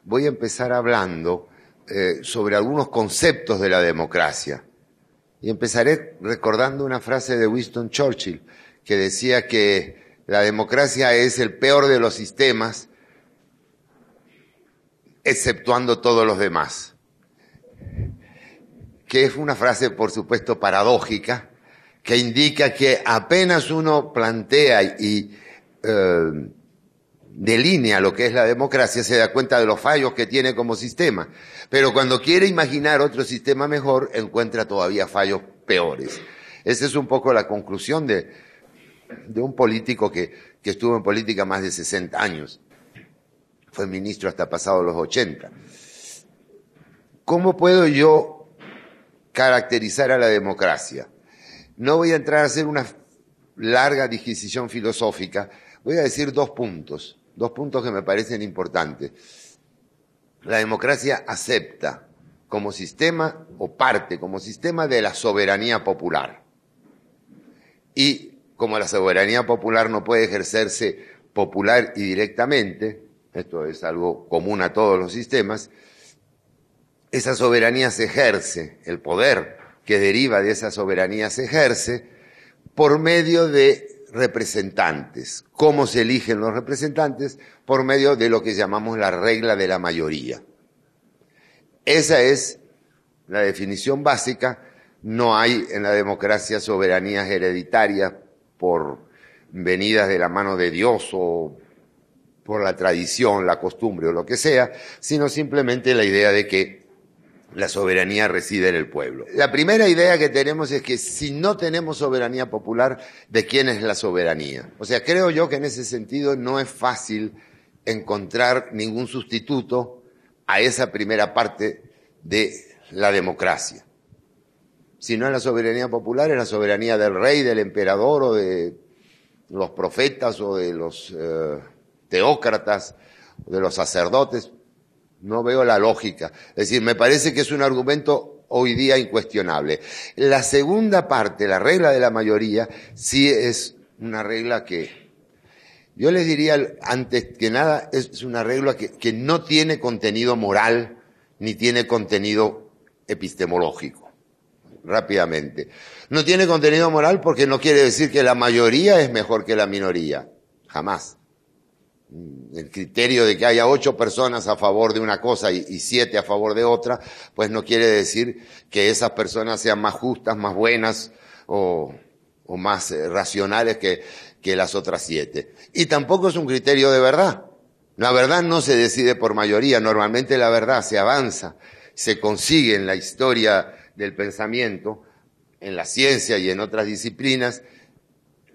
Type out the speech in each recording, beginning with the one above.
voy a empezar hablando sobre algunos conceptos de la democracia. Y empezaré recordando una frase de Winston Churchill, que decía que la democracia es el peor de los sistemas, exceptuando todos los demás. Que es una frase, por supuesto, paradójica, que indica que apenas uno plantea y delinea lo que es la democracia, se da cuenta de los fallos que tiene como sistema. Pero cuando quiere imaginar otro sistema mejor, encuentra todavía fallos peores. Esa es un poco la conclusión de un político que estuvo en política más de 60 años. Fue ministro hasta pasados los 80. ¿Cómo puedo yo caracterizar a la democracia? No voy a entrar a hacer una larga disquisición filosófica. Voy a decir dos puntos que me parecen importantes. La democracia acepta como sistema o parte como sistema de la soberanía popular. Y como la soberanía popular no puede ejercerse popular y directamente, esto es algo común a todos los sistemas, esa soberanía se ejerce, el poder que deriva de esa soberanía se ejerce por medio de representantes. ¿Cómo se eligen los representantes? Por medio de lo que llamamos la regla de la mayoría. Esa es la definición básica. No hay en la democracia soberanías hereditarias por venidas de la mano de Dios o por la tradición, la costumbre o lo que sea, sino simplemente la idea de que la soberanía reside en el pueblo. La primera idea que tenemos es que si no tenemos soberanía popular, ¿de quién es la soberanía? O sea, creo yo que en ese sentido no es fácil encontrar ningún sustituto a esa primera parte de la democracia. Si no es la soberanía popular, es la soberanía del rey, del emperador o de los profetas o de los teócratas o de los sacerdotes. No veo la lógica. Es decir, me parece que es un argumento hoy día incuestionable. La segunda parte, la regla de la mayoría, sí es una regla que, yo les diría, antes que nada, es una regla que no tiene contenido moral ni tiene contenido epistemológico. Rápidamente. No tiene contenido moral porque no quiere decir que la mayoría es mejor que la minoría. Jamás. El criterio de que haya 8 personas a favor de una cosa y 7 a favor de otra, pues no quiere decir que esas personas sean más justas, más buenas o más racionales que las otras 7. Y tampoco es un criterio de verdad. La verdad no se decide por mayoría. Normalmente la verdad se avanza, se consigue en la historia del pensamiento, en la ciencia y en otras disciplinas,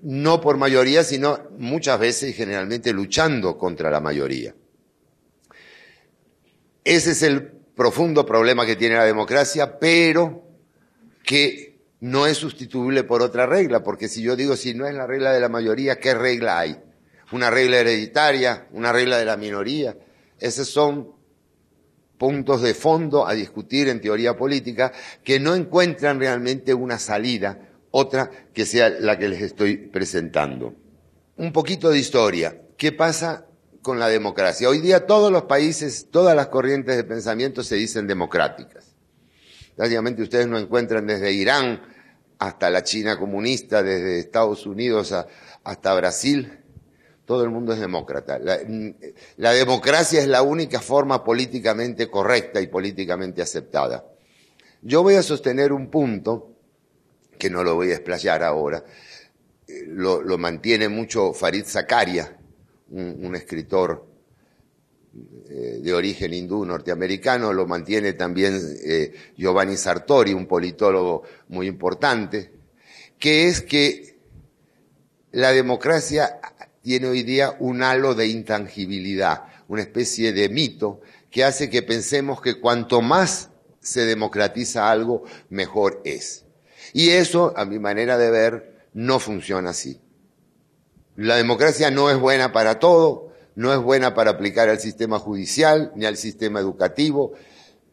no por mayoría, sino muchas veces y generalmente luchando contra la mayoría. Ese es el profundo problema que tiene la democracia, pero que no es sustituible por otra regla, porque si yo digo, si no es la regla de la mayoría, ¿qué regla hay? Una regla hereditaria, una regla de la minoría. Esos son puntos de fondo a discutir en teoría política que no encuentran realmente una salida, otra que sea la que les estoy presentando. Un poquito de historia. ¿Qué pasa con la democracia? Hoy día todos los países, todas las corrientes de pensamiento se dicen democráticas. Prácticamente ustedes no encuentran desde Irán hasta la China comunista, desde Estados Unidos hasta Brasil, todo el mundo es demócrata. La democracia es la única forma políticamente correcta y políticamente aceptada. Yo voy a sostener un punto que no lo voy a explayar ahora, lo mantiene mucho Fareed Zakaria, un escritor de origen hindú norteamericano, lo mantiene también Giovanni Sartori, un politólogo muy importante, que es que la democracia tiene hoy día un halo de intangibilidad, una especie de mito que hace que pensemos que cuanto más se democratiza algo, mejor es. Y eso, a mi manera de ver, no funciona así. La democracia no es buena para todo, no es buena para aplicar al sistema judicial ni al sistema educativo.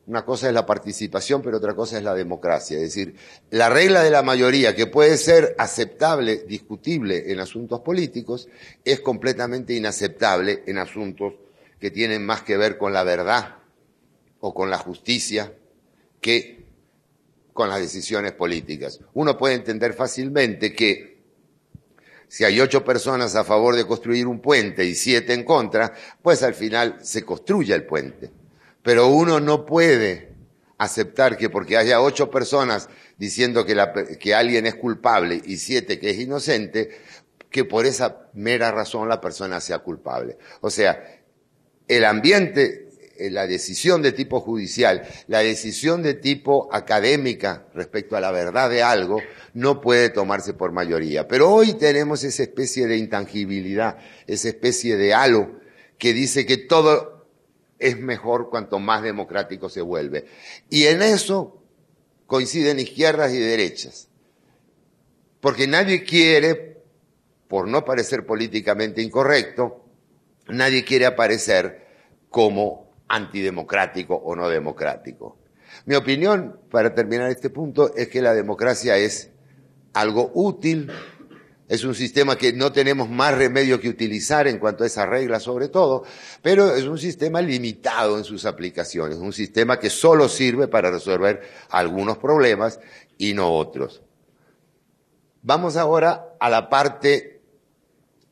Una cosa es la participación, pero otra cosa es la democracia. Es decir, la regla de la mayoría, que puede ser aceptable, discutible en asuntos políticos, es completamente inaceptable en asuntos que tienen más que ver con la verdad o con la justicia que con las decisiones políticas. Uno puede entender fácilmente que si hay 8 personas a favor de construir un puente y 7 en contra, pues al final se construye el puente. Pero uno no puede aceptar que porque haya 8 personas diciendo que alguien es culpable y 7 que es inocente, que por esa mera razón la persona sea culpable. O sea, el ambiente, la decisión de tipo judicial, la decisión de tipo académica respecto a la verdad de algo, no puede tomarse por mayoría. Pero hoy tenemos esa especie de intangibilidad, esa especie de halo que dice que todo es mejor cuanto más democrático se vuelve. Y en eso coinciden izquierdas y derechas. Porque nadie quiere, por no parecer políticamente incorrecto, nadie quiere aparecer como antidemocrático o no democrático. Mi opinión, para terminar este punto, es que la democracia es algo útil, es un sistema que no tenemos más remedio que utilizar en cuanto a esas reglas sobre todo, pero es un sistema limitado en sus aplicaciones, un sistema que solo sirve para resolver algunos problemas y no otros. Vamos ahora a la parte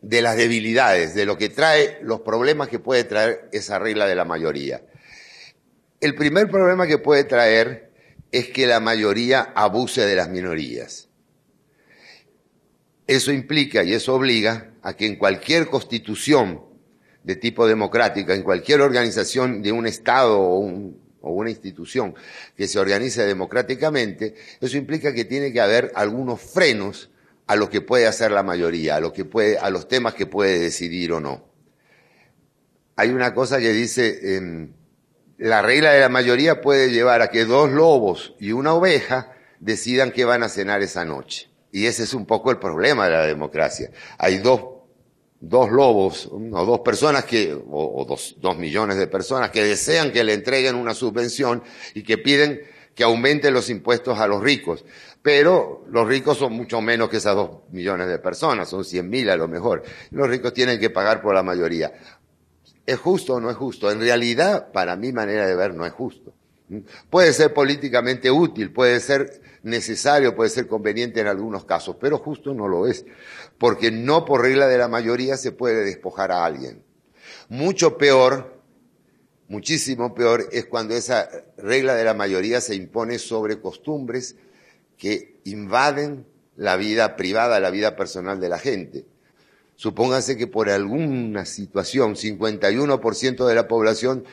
de las debilidades, de lo que trae, los problemas que puede traer esa regla de la mayoría. El primer problema que puede traer es que la mayoría abuse de las minorías. Eso implica y eso obliga a que en cualquier constitución de tipo democrática, en cualquier organización de un Estado o una institución que se organice democráticamente, eso implica que tiene que haber algunos frenos a lo que puede hacer la mayoría, a los temas que puede decidir o no. Hay una cosa que dice, la regla de la mayoría puede llevar a que 2 lobos y una oveja decidan qué van a cenar esa noche. Y ese es un poco el problema de la democracia. Hay dos lobos o 2 personas o 2 millones de personas que desean que le entreguen una subvención y que piden que aumenten los impuestos a los ricos. Pero los ricos son mucho menos que esas 2 millones de personas, son 100.000 a lo mejor. Los ricos tienen que pagar por la mayoría. ¿Es justo o no es justo? En realidad, para mi manera de ver, no es justo. Puede ser políticamente útil, puede ser necesario, puede ser conveniente en algunos casos, pero justo no lo es, porque no por regla de la mayoría se puede despojar a alguien. Mucho peor, muchísimo peor, es cuando esa regla de la mayoría se impone sobre costumbres que invaden la vida privada, la vida personal de la gente. Supóngase que por alguna situación 51% de la población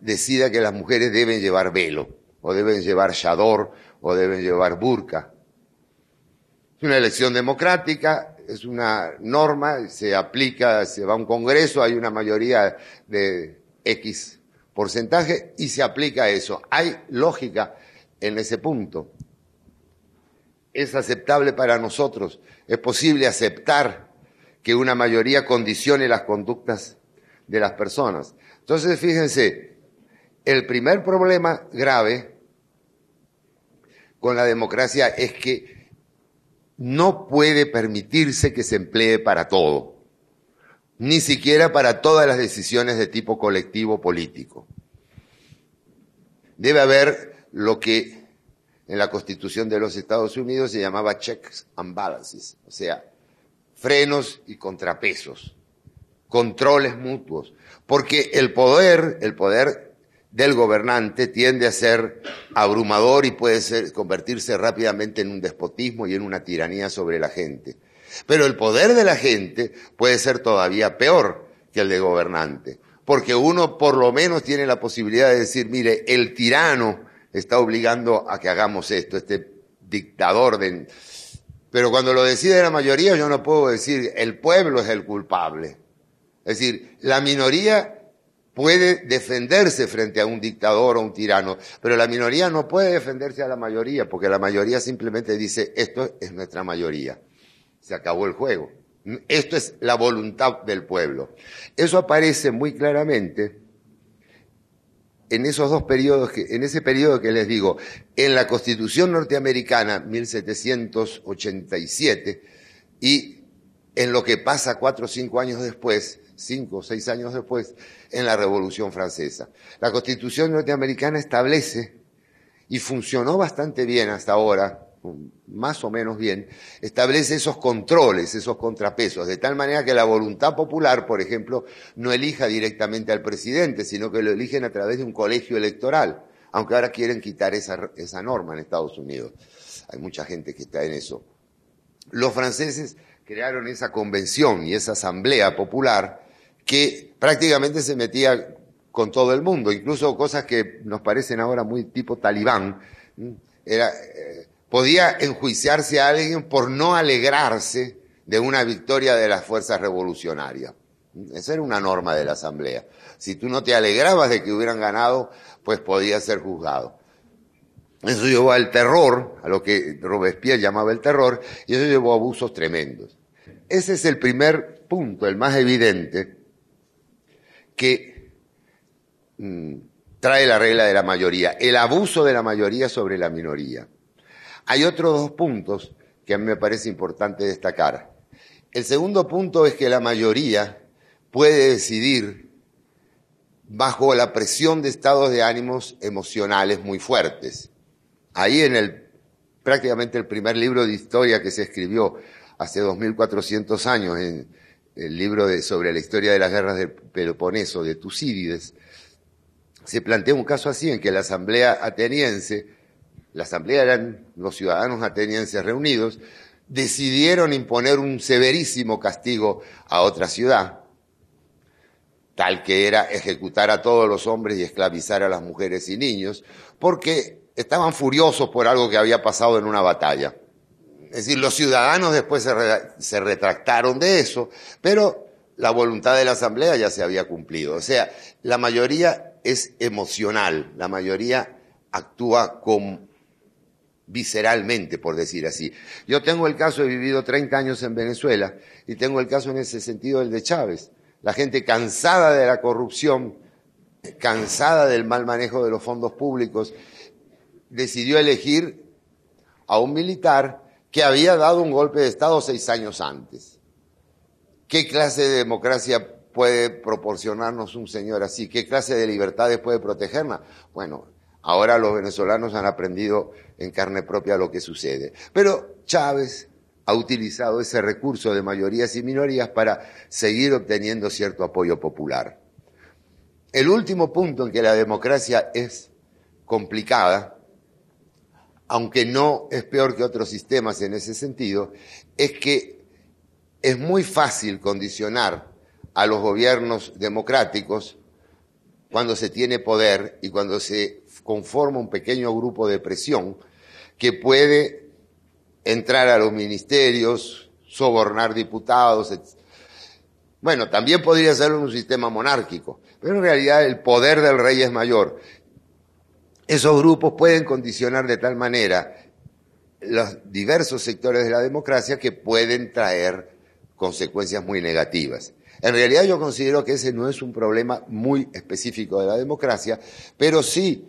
decida que las mujeres deben llevar velo, o deben llevar chador, o deben llevar burka. Es una elección democrática, es una norma, se aplica, se va a un congreso, hay una mayoría de X porcentaje y se aplica eso. Hay lógica en ese punto. Es aceptable para nosotros, es posible aceptar que una mayoría condicione las conductas de las personas. Entonces, fíjense, el primer problema grave con la democracia es que no puede permitirse que se emplee para todo, ni siquiera para todas las decisiones de tipo colectivo político. Debe haber lo que en la Constitución de los Estados Unidos se llamaba checks and balances, o sea, frenos y contrapesos, controles mutuos, porque el poder del gobernante tiende a ser abrumador y puede convertirse rápidamente en un despotismo y en una tiranía sobre la gente. Pero el poder de la gente puede ser todavía peor que el de gobernante, porque uno por lo menos tiene la posibilidad de decir, mire, el tirano está obligando a que hagamos esto, este dictador Pero cuando lo decide la mayoría, yo no puedo decir, el pueblo es el culpable. Es decir, la minoría puede defenderse frente a un dictador o un tirano, pero la minoría no puede defenderse a la mayoría, porque la mayoría simplemente dice, esto es nuestra mayoría. Se acabó el juego. Esto es la voluntad del pueblo. Eso aparece muy claramente en esos 2 periodos, en ese periodo que les digo, en la Constitución norteamericana, 1787, y en lo que pasa 4 o 5 años después, 5 o 6 años después, en la Revolución Francesa. La Constitución norteamericana establece, y funcionó bastante bien hasta ahora, más o menos bien, establece esos controles, esos contrapesos, de tal manera que la voluntad popular, por ejemplo, no elija directamente al presidente, sino que lo eligen a través de un colegio electoral, aunque ahora quieren quitar esa norma en Estados Unidos. Hay mucha gente que está en eso. Los franceses crearon esa convención y esa asamblea popular que prácticamente se metía con todo el mundo, incluso cosas que nos parecen ahora muy tipo talibán. Podía enjuiciarse a alguien por no alegrarse de una victoria de las fuerzas revolucionarias. Esa era una norma de la asamblea. Si tú no te alegrabas de que hubieran ganado, pues podías ser juzgado. Eso llevó al terror, a lo que Robespierre llamaba el terror, y eso llevó a abusos tremendos. Ese es el primer punto, el más evidente, que trae la regla de la mayoría, el abuso de la mayoría sobre la minoría. Hay otros 2 puntos que a mí me parece importante destacar. El segundo punto es que la mayoría puede decidir bajo la presión de estados de ánimos emocionales muy fuertes. Ahí prácticamente el primer libro de historia que se escribió hace 2400 años, en el libro sobre la historia de las guerras del Peloponeso, de Tucídides, se plantea un caso así en que la asamblea ateniense, la asamblea eran los ciudadanos atenienses reunidos, decidieron imponer un severísimo castigo a otra ciudad, tal que era ejecutar a todos los hombres y esclavizar a las mujeres y niños, porque estaban furiosos por algo que había pasado en una batalla. Es decir, los ciudadanos después se retractaron de eso, pero la voluntad de la asamblea ya se había cumplido. O sea, la mayoría es emocional, la mayoría actúa visceralmente, por decir así. Yo tengo el caso, he vivido 30 años en Venezuela, y tengo el caso en ese sentido del de Chávez. La gente cansada de la corrupción, cansada del mal manejo de los fondos públicos, decidió elegir a un militar que había dado un golpe de Estado 6 años antes. ¿Qué clase de democracia puede proporcionarnos un señor así? ¿Qué clase de libertades puede protegernos? Bueno, ahora los venezolanos han aprendido en carne propia lo que sucede. Pero Chávez ha utilizado ese recurso de mayorías y minorías para seguir obteniendo cierto apoyo popular. El último punto en que la democracia es complicada, aunque no es peor que otros sistemas en ese sentido, es que es muy fácil condicionar a los gobiernos democráticos cuando se tiene poder y cuando se conforma un pequeño grupo de presión que puede entrar a los ministerios, sobornar diputados, etc. Bueno, también podría ser un sistema monárquico, pero en realidad el poder del rey es mayor. Esos grupos pueden condicionar de tal manera los diversos sectores de la democracia que pueden traer consecuencias muy negativas. En realidad yo considero que ese no es un problema muy específico de la democracia, pero sí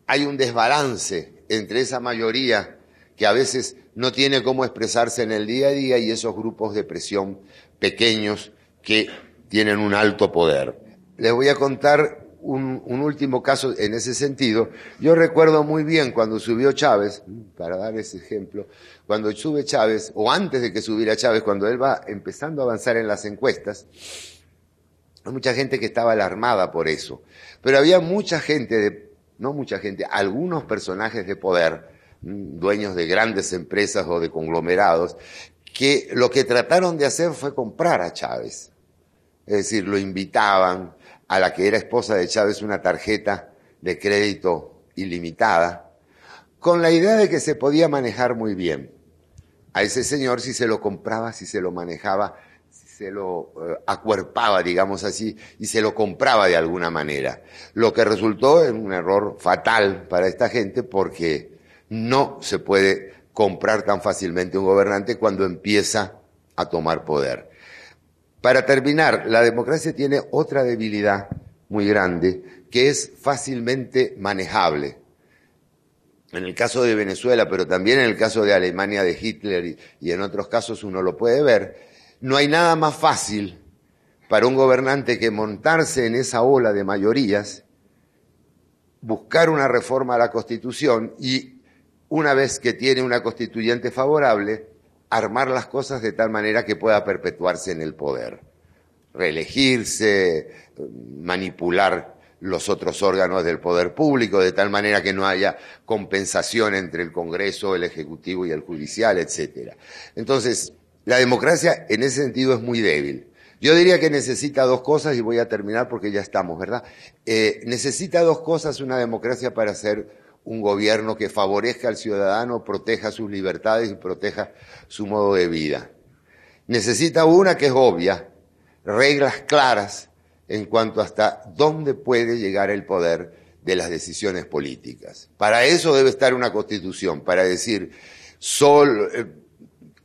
hay un desbalance entre esa mayoría que a veces no tiene cómo expresarse en el día a día y esos grupos de presión pequeños que tienen un alto poder. Les voy a contar un último caso en ese sentido. Yo recuerdo muy bien cuando subió Chávez, para dar ese ejemplo, cuando sube Chávez, o antes de que subiera Chávez, cuando él va empezando a avanzar en las encuestas, hay mucha gente que estaba alarmada por eso. Pero había mucha gente, no mucha gente, algunos personajes de poder, dueños de grandes empresas o de conglomerados, que lo que trataron de hacer fue comprar a Chávez. Es decir, lo invitaban, a la que era esposa de Chávez, una tarjeta de crédito ilimitada, con la idea de que se podía manejar muy bien a ese señor si se lo compraba, si se lo manejaba, si se lo acuerpaba, digamos así, y se lo compraba de alguna manera. Lo que resultó en un error fatal para esta gente porque no se puede comprar tan fácilmente un gobernante cuando empieza a tomar poder. Para terminar, la democracia tiene otra debilidad muy grande, que es fácilmente manejable. En el caso de Venezuela, pero también en el caso de Alemania de Hitler y en otros casos uno lo puede ver, no hay nada más fácil para un gobernante que montarse en esa ola de mayorías, buscar una reforma a la Constitución y, una vez que tiene una constituyente favorable, armar las cosas de tal manera que pueda perpetuarse en el poder. Reelegirse, manipular los otros órganos del poder público, de tal manera que no haya compensación entre el Congreso, el Ejecutivo y el Judicial, etc. Entonces, la democracia en ese sentido es muy débil. Yo diría que necesita dos cosas, y voy a terminar porque ya estamos, ¿verdad? Necesita dos cosas una democracia para ser un gobierno que favorezca al ciudadano, proteja sus libertades y proteja su modo de vida. Necesita una que es obvia, reglas claras en cuanto hasta dónde puede llegar el poder de las decisiones políticas. Para eso debe estar una constitución, para decir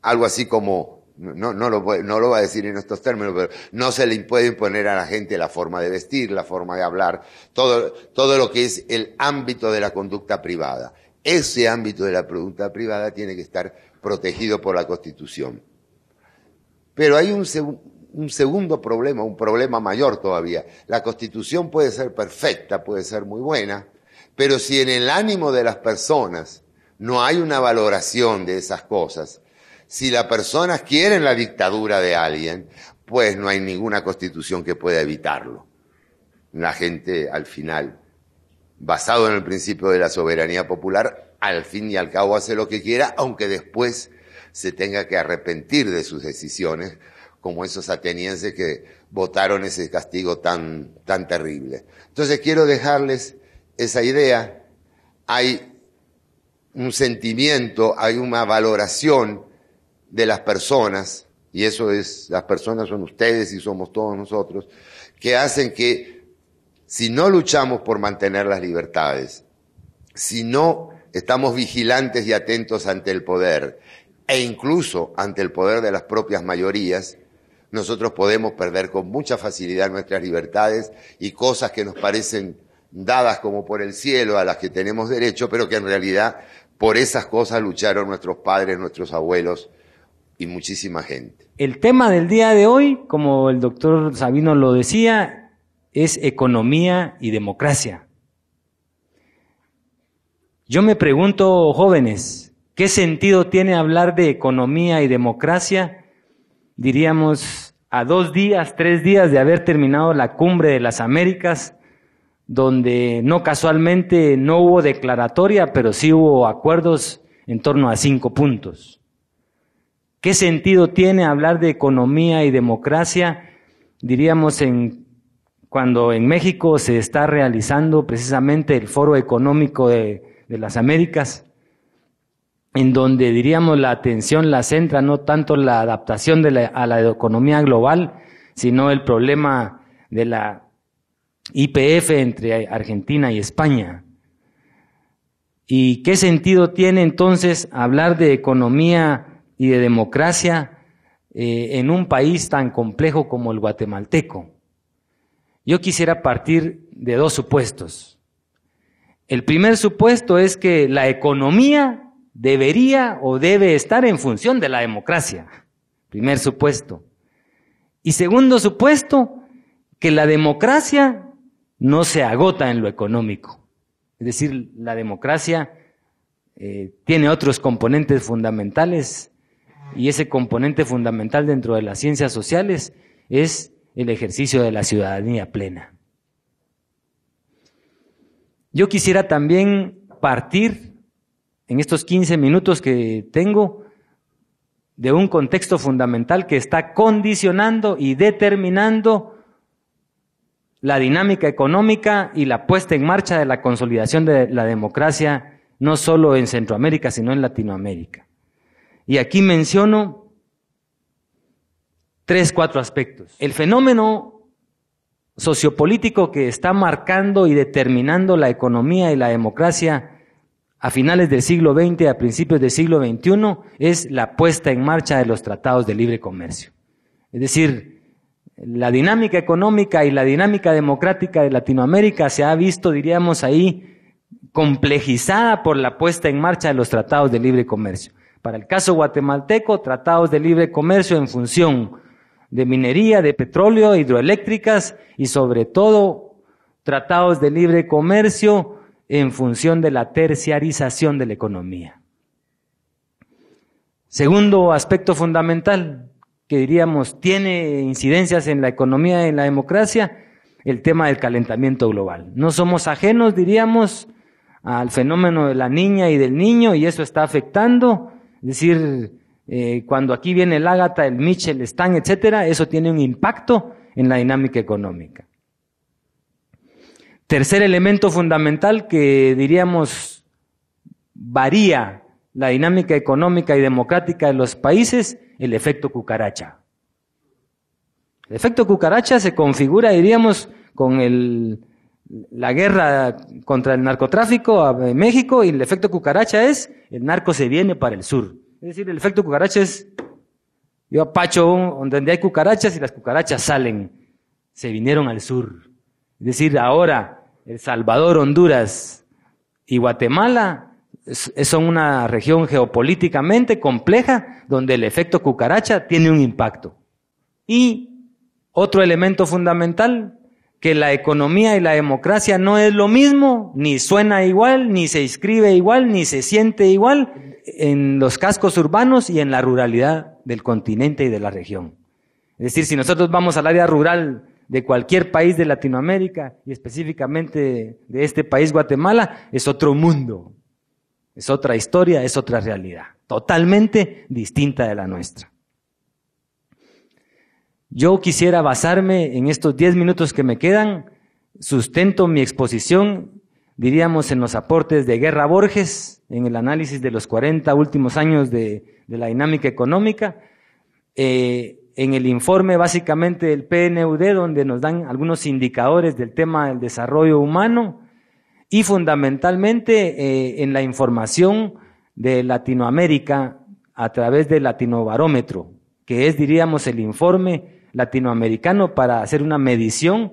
algo así como, no lo voy a decir en estos términos, pero no se le puede imponer a la gente la forma de vestir, la forma de hablar, todo lo que es el ámbito de la conducta privada. Ese ámbito de la conducta privada tiene que estar protegido por la Constitución. Pero hay un segundo problema, un problema mayor todavía. La Constitución puede ser perfecta, puede ser muy buena, pero si en el ánimo de las personas no hay una valoración de esas cosas, si las personas quieren la dictadura de alguien, pues no hay ninguna Constitución que pueda evitarlo. La gente, al final, basado en el principio de la soberanía popular, al fin y al cabo hace lo que quiera, aunque después se tenga que arrepentir de sus decisiones, como esos atenienses que votaron ese castigo tan terrible. Entonces quiero dejarles esa idea. Hay un sentimiento, hay una valoración de las personas, y eso es, las personas son ustedes y somos todos nosotros, que hacen que si no luchamos por mantener las libertades, si no estamos vigilantes y atentos ante el poder, e incluso ante el poder de las propias mayorías, nosotros podemos perder con mucha facilidad nuestras libertades y cosas que nos parecen dadas como por el cielo, a las que tenemos derecho, pero que en realidad por esas cosas lucharon nuestros padres, nuestros abuelos y muchísima gente. El tema del día de hoy, como el doctor Sabino lo decía, es economía y democracia. Yo me pregunto, jóvenes, ¿qué sentido tiene hablar de economía y democracia? Diríamos, a 2 días, 3 días de haber terminado la Cumbre de las Américas, donde no casualmente no hubo declaratoria, pero sí hubo acuerdos en torno a 5 puntos. ¿Qué sentido tiene hablar de economía y democracia? Diríamos cuando en México se está realizando precisamente el Foro Económico de las Américas, en donde diríamos la atención la centra no tanto la adaptación a la economía global, sino el problema de la YPF entre Argentina y España. ¿Y qué sentido tiene entonces hablar de economía y de democracia en un país tan complejo como el guatemalteco? Yo quisiera partir de 2 supuestos. El primer supuesto es que la economía debería o debe estar en función de la democracia. Primer supuesto. Y segundo supuesto, que la democracia no se agota en lo económico. Es decir, la democracia tiene otros componentes fundamentales, y ese componente fundamental dentro de las ciencias sociales es el ejercicio de la ciudadanía plena. Yo quisiera también partir en estos 15 minutos que tengo de un contexto fundamental que está condicionando y determinando la dinámica económica y la puesta en marcha de la consolidación de la democracia, no solo en Centroamérica, sino en Latinoamérica. Y aquí menciono 3, 4 aspectos. El fenómeno sociopolítico que está marcando y determinando la economía y la democracia a finales del siglo XX, a principios del siglo XXI, es la puesta en marcha de los tratados de libre comercio. Es decir, la dinámica económica y la dinámica democrática de Latinoamérica se ha visto, diríamos ahí, complejizada por la puesta en marcha de los tratados de libre comercio. Para el caso guatemalteco, tratados de libre comercio en función de minería, de petróleo, hidroeléctricas y sobre todo tratados de libre comercio en función de la terciarización de la economía. Segundo aspecto fundamental que diríamos tiene incidencias en la economía y en la democracia, el tema del calentamiento global. No somos ajenos, diríamos, al fenómeno de la niña y del niño, y eso está afectando, es decir, cuando aquí viene el Ágata, el Mitchell, el Stan, etcétera, eso tiene un impacto en la dinámica económica. Tercer elemento fundamental que diríamos varía la dinámica económica y democrática de los países, el efecto cucaracha. El efecto cucaracha se configura, diríamos, con la guerra contra el narcotráfico en México, y el efecto cucaracha es, el narco se viene para el sur. Es decir, el efecto cucaracha es, yo apacho donde hay cucarachas y las cucarachas salen, se vinieron al sur. Es decir, ahora El Salvador, Honduras y Guatemala son una región geopolíticamente compleja donde el efecto cucaracha tiene un impacto. Y otro elemento fundamental, que la economía y la democracia no es lo mismo, ni suena igual, ni se escribe igual, ni se siente igual en los cascos urbanos y en la ruralidad del continente y de la región. Es decir, si nosotros vamos al área rural de cualquier país de Latinoamérica y específicamente de este país, Guatemala, es otro mundo, es otra historia, es otra realidad, totalmente distinta de la nuestra. Yo quisiera basarme en estos 10 minutos que me quedan, sustento mi exposición, diríamos, en los aportes de Guerra Borges, en el análisis de los 40 últimos años de la dinámica económica, en el informe básicamente del PNUD, donde nos dan algunos indicadores del tema del desarrollo humano, y fundamentalmente en la información de Latinoamérica a través del Latinobarómetro, que es, diríamos, el informe latinoamericano para hacer una medición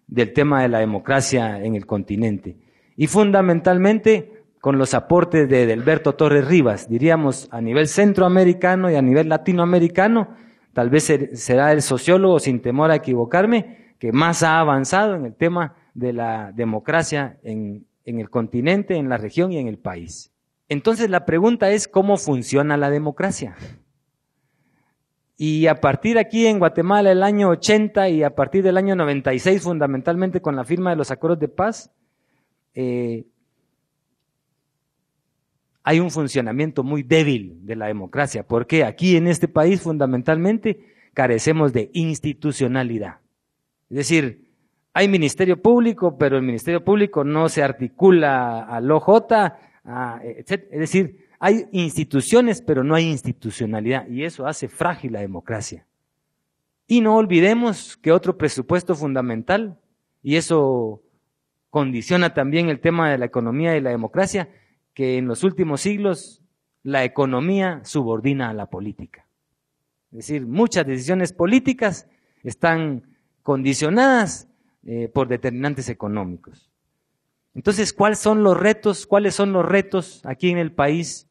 del tema de la democracia en el continente. Y fundamentalmente con los aportes de Delberto Torres Rivas, diríamos, a nivel centroamericano y a nivel latinoamericano, tal vez será el sociólogo, sin temor a equivocarme, que más ha avanzado en el tema de la democracia en el continente, en la región y en el país. Entonces la pregunta es, ¿cómo funciona la democracia? Y a partir aquí en Guatemala el año 80 y a partir del año 96, fundamentalmente con la firma de los acuerdos de paz, hay un funcionamiento muy débil de la democracia, porque aquí en este país fundamentalmente carecemos de institucionalidad. Es decir, hay ministerio público, pero el ministerio público no se articula al OJ, etc. Es decir, hay instituciones, pero no hay institucionalidad, y eso hace frágil la democracia. Y no olvidemos que otro presupuesto fundamental, y eso condiciona también el tema de la economía y la democracia, que en los últimos siglos la economía subordina a la política. Es decir, muchas decisiones políticas están condicionadas por determinantes económicos. Entonces, ¿cuáles son los retos aquí en el país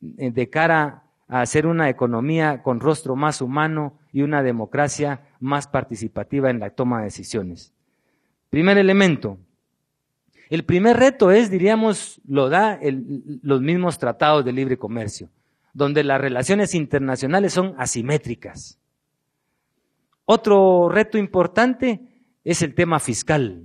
de cara a hacer una economía con rostro más humano y una democracia más participativa en la toma de decisiones? Primer elemento. El primer reto es, diríamos, los mismos tratados de libre comercio, donde las relaciones internacionales son asimétricas. Otro reto importante es el tema fiscal.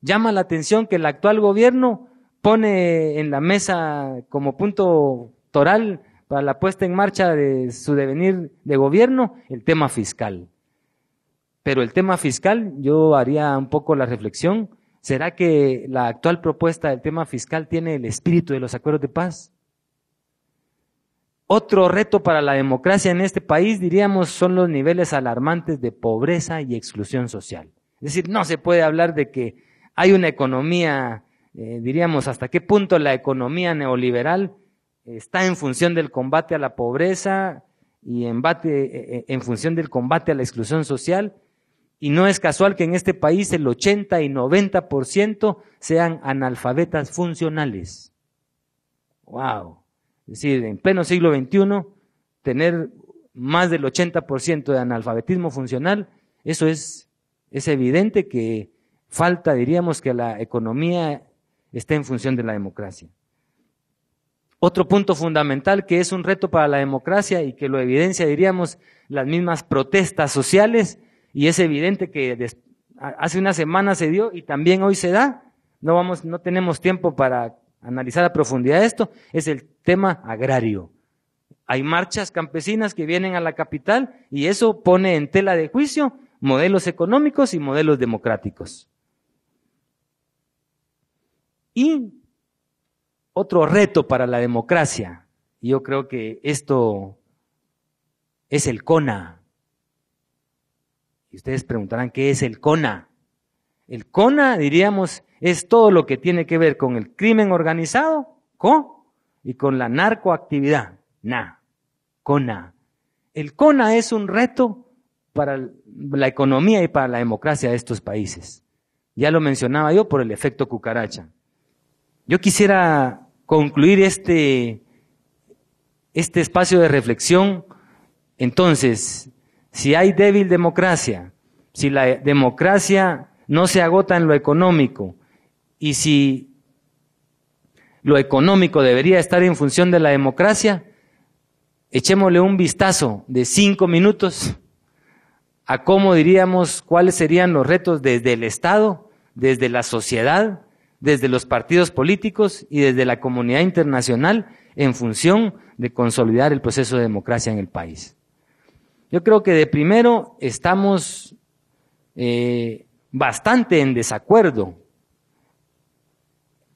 Llama la atención que el actual gobierno pone en la mesa como punto toral para la puesta en marcha de su devenir de gobierno el tema fiscal. Pero el tema fiscal, yo haría un poco la reflexión, ¿será que la actual propuesta del tema fiscal tiene el espíritu de los acuerdos de paz? Otro reto para la democracia en este país, diríamos, son los niveles alarmantes de pobreza y exclusión social. Es decir, no se puede hablar de que hay una economía, diríamos, hasta qué punto la economía neoliberal está en función del combate a la pobreza y en función del combate a la exclusión social. Y no es casual que en este país el 80 y 90% sean analfabetas funcionales. ¡Wow! Es decir, en pleno siglo XXI, tener más del 80% de analfabetismo funcional, eso es evidente que falta, diríamos, que la economía esté en función de la democracia. Otro punto fundamental que es un reto para la democracia y que lo evidencia, diríamos, las mismas protestas sociales, y es evidente que hace una semana se dio y también hoy se da, no tenemos tiempo para analizar a profundidad esto, es el tema agrario. Hay marchas campesinas que vienen a la capital y eso pone en tela de juicio modelos económicos y modelos democráticos. Y otro reto para la democracia, yo creo que esto es el CONA. Y ustedes preguntarán, ¿qué es el CONA? El CONA, diríamos, es todo lo que tiene que ver con el crimen organizado, y con la narcoactividad, CONA. El CONA es un reto para la economía y para la democracia de estos países. Ya lo mencionaba yo por el efecto cucaracha. Yo quisiera concluir este espacio de reflexión. Entonces, si hay débil democracia, si la democracia no se agota en lo económico, y si lo económico debería estar en función de la democracia, echémosle un vistazo de 5 minutos a cómo diríamos cuáles serían los retos desde el Estado, desde la sociedad, desde los partidos políticos y desde la comunidad internacional en función de consolidar el proceso de democracia en el país. Yo creo que de primero estamos bastante en desacuerdo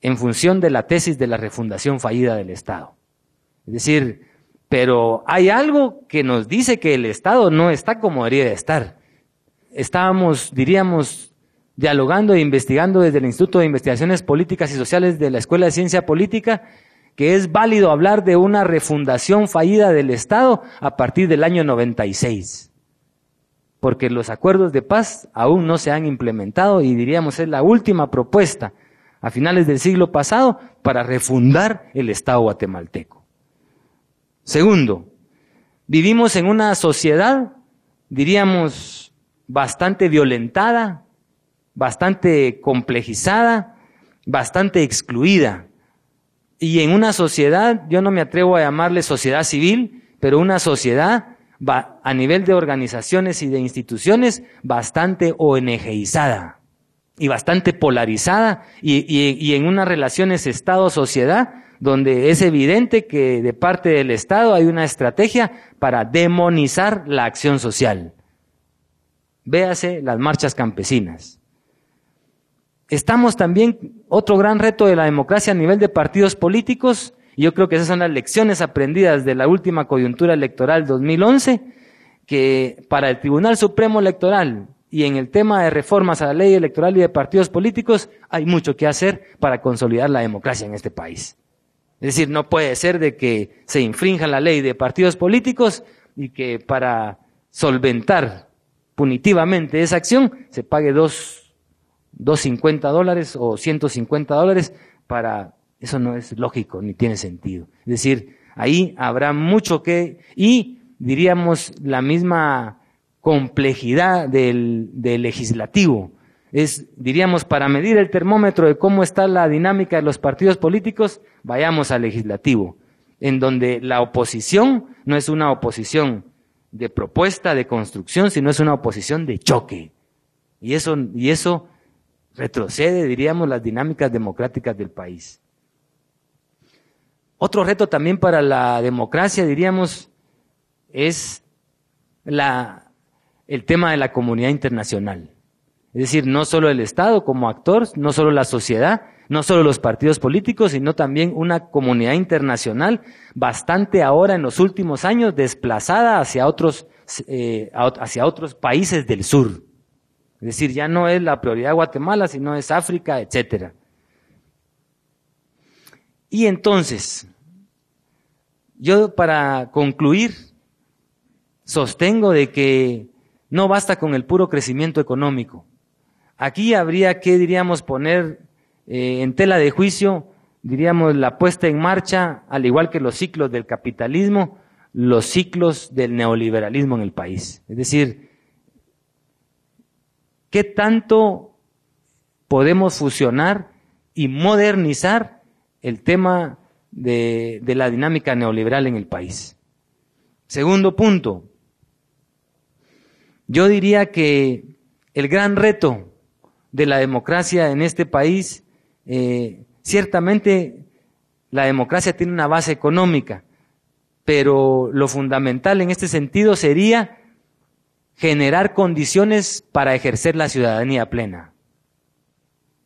en función de la tesis de la refundación fallida del Estado. Es decir, pero hay algo que nos dice que el Estado no está como debería de estar. Estábamos, diríamos, dialogando e investigando desde el Instituto de Investigaciones Políticas y Sociales de la Escuela de Ciencia Política, que es válido hablar de una refundación fallida del Estado a partir del año 96. Porque los acuerdos de paz aún no se han implementado y diríamos es la última propuesta a finales del siglo pasado para refundar el Estado guatemalteco. Segundo, vivimos en una sociedad, diríamos, bastante violentada, bastante complejizada, bastante excluida. Y en una sociedad, yo no me atrevo a llamarle sociedad civil, pero una sociedad a nivel de organizaciones y de instituciones bastante ONGizada y bastante polarizada y en unas relaciones Estado-sociedad donde es evidente que de parte del Estado hay una estrategia para demonizar la acción social. Véase las marchas campesinas. Estamos también, otro gran reto de la democracia a nivel de partidos políticos, y yo creo que esas son las lecciones aprendidas de la última coyuntura electoral 2011, que para el Tribunal Supremo Electoral y en el tema de reformas a la ley electoral y de partidos políticos, hay mucho que hacer para consolidar la democracia en este país. Es decir, no puede ser de que se infrinja la ley de partidos políticos y que para solventar punitivamente esa acción se pague $250 o $150 para... Eso no es lógico ni tiene sentido. Es decir, ahí habrá mucho que... Y diríamos la misma complejidad del legislativo. Diríamos, para medir el termómetro de cómo está la dinámica de los partidos políticos, vayamos al legislativo, en donde la oposición no es una oposición de propuesta, de construcción, sino es una oposición de choque. Y eso retrocede, diríamos, las dinámicas democráticas del país. Otro reto también para la democracia, diríamos, es el tema de la comunidad internacional. Es decir, no solo el Estado como actor, no solo la sociedad, no solo los partidos políticos, sino también una comunidad internacional bastante ahora en los últimos años desplazada hacia otros países del sur. Es decir, ya no es la prioridad Guatemala, sino es África, etcétera. Y entonces, yo para concluir, sostengo de que no basta con el puro crecimiento económico. Aquí habría que, diríamos, poner en tela de juicio, diríamos, la puesta en marcha, al igual que los ciclos del capitalismo, los ciclos del neoliberalismo en el país. Es decir, ¿qué tanto podemos fusionar y modernizar el tema de la dinámica neoliberal en el país? Segundo punto, yo diría que el gran reto de la democracia en este país, ciertamente la democracia tiene una base económica, pero lo fundamental en este sentido sería generar condiciones para ejercer la ciudadanía plena.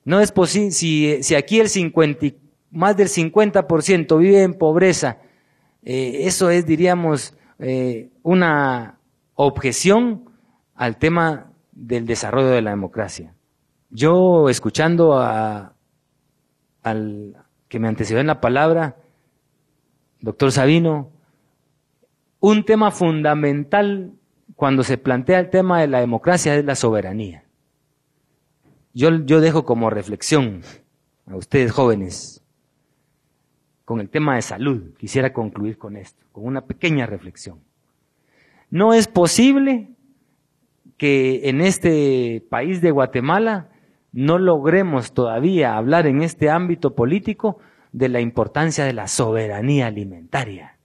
No es posible, si aquí más del 50% vive en pobreza, eso es, diríamos, una objeción al tema del desarrollo de la democracia. Yo, escuchando al que me antecedió en la palabra, doctor Sabino, un tema fundamental cuando se plantea el tema de la democracia es la soberanía. Yo dejo como reflexión a ustedes jóvenes con el tema de salud. Quisiera concluir con esto, con una pequeña reflexión. No es posible que en este país de Guatemala no logremos todavía hablar en este ámbito político de la importancia de la soberanía alimentaria.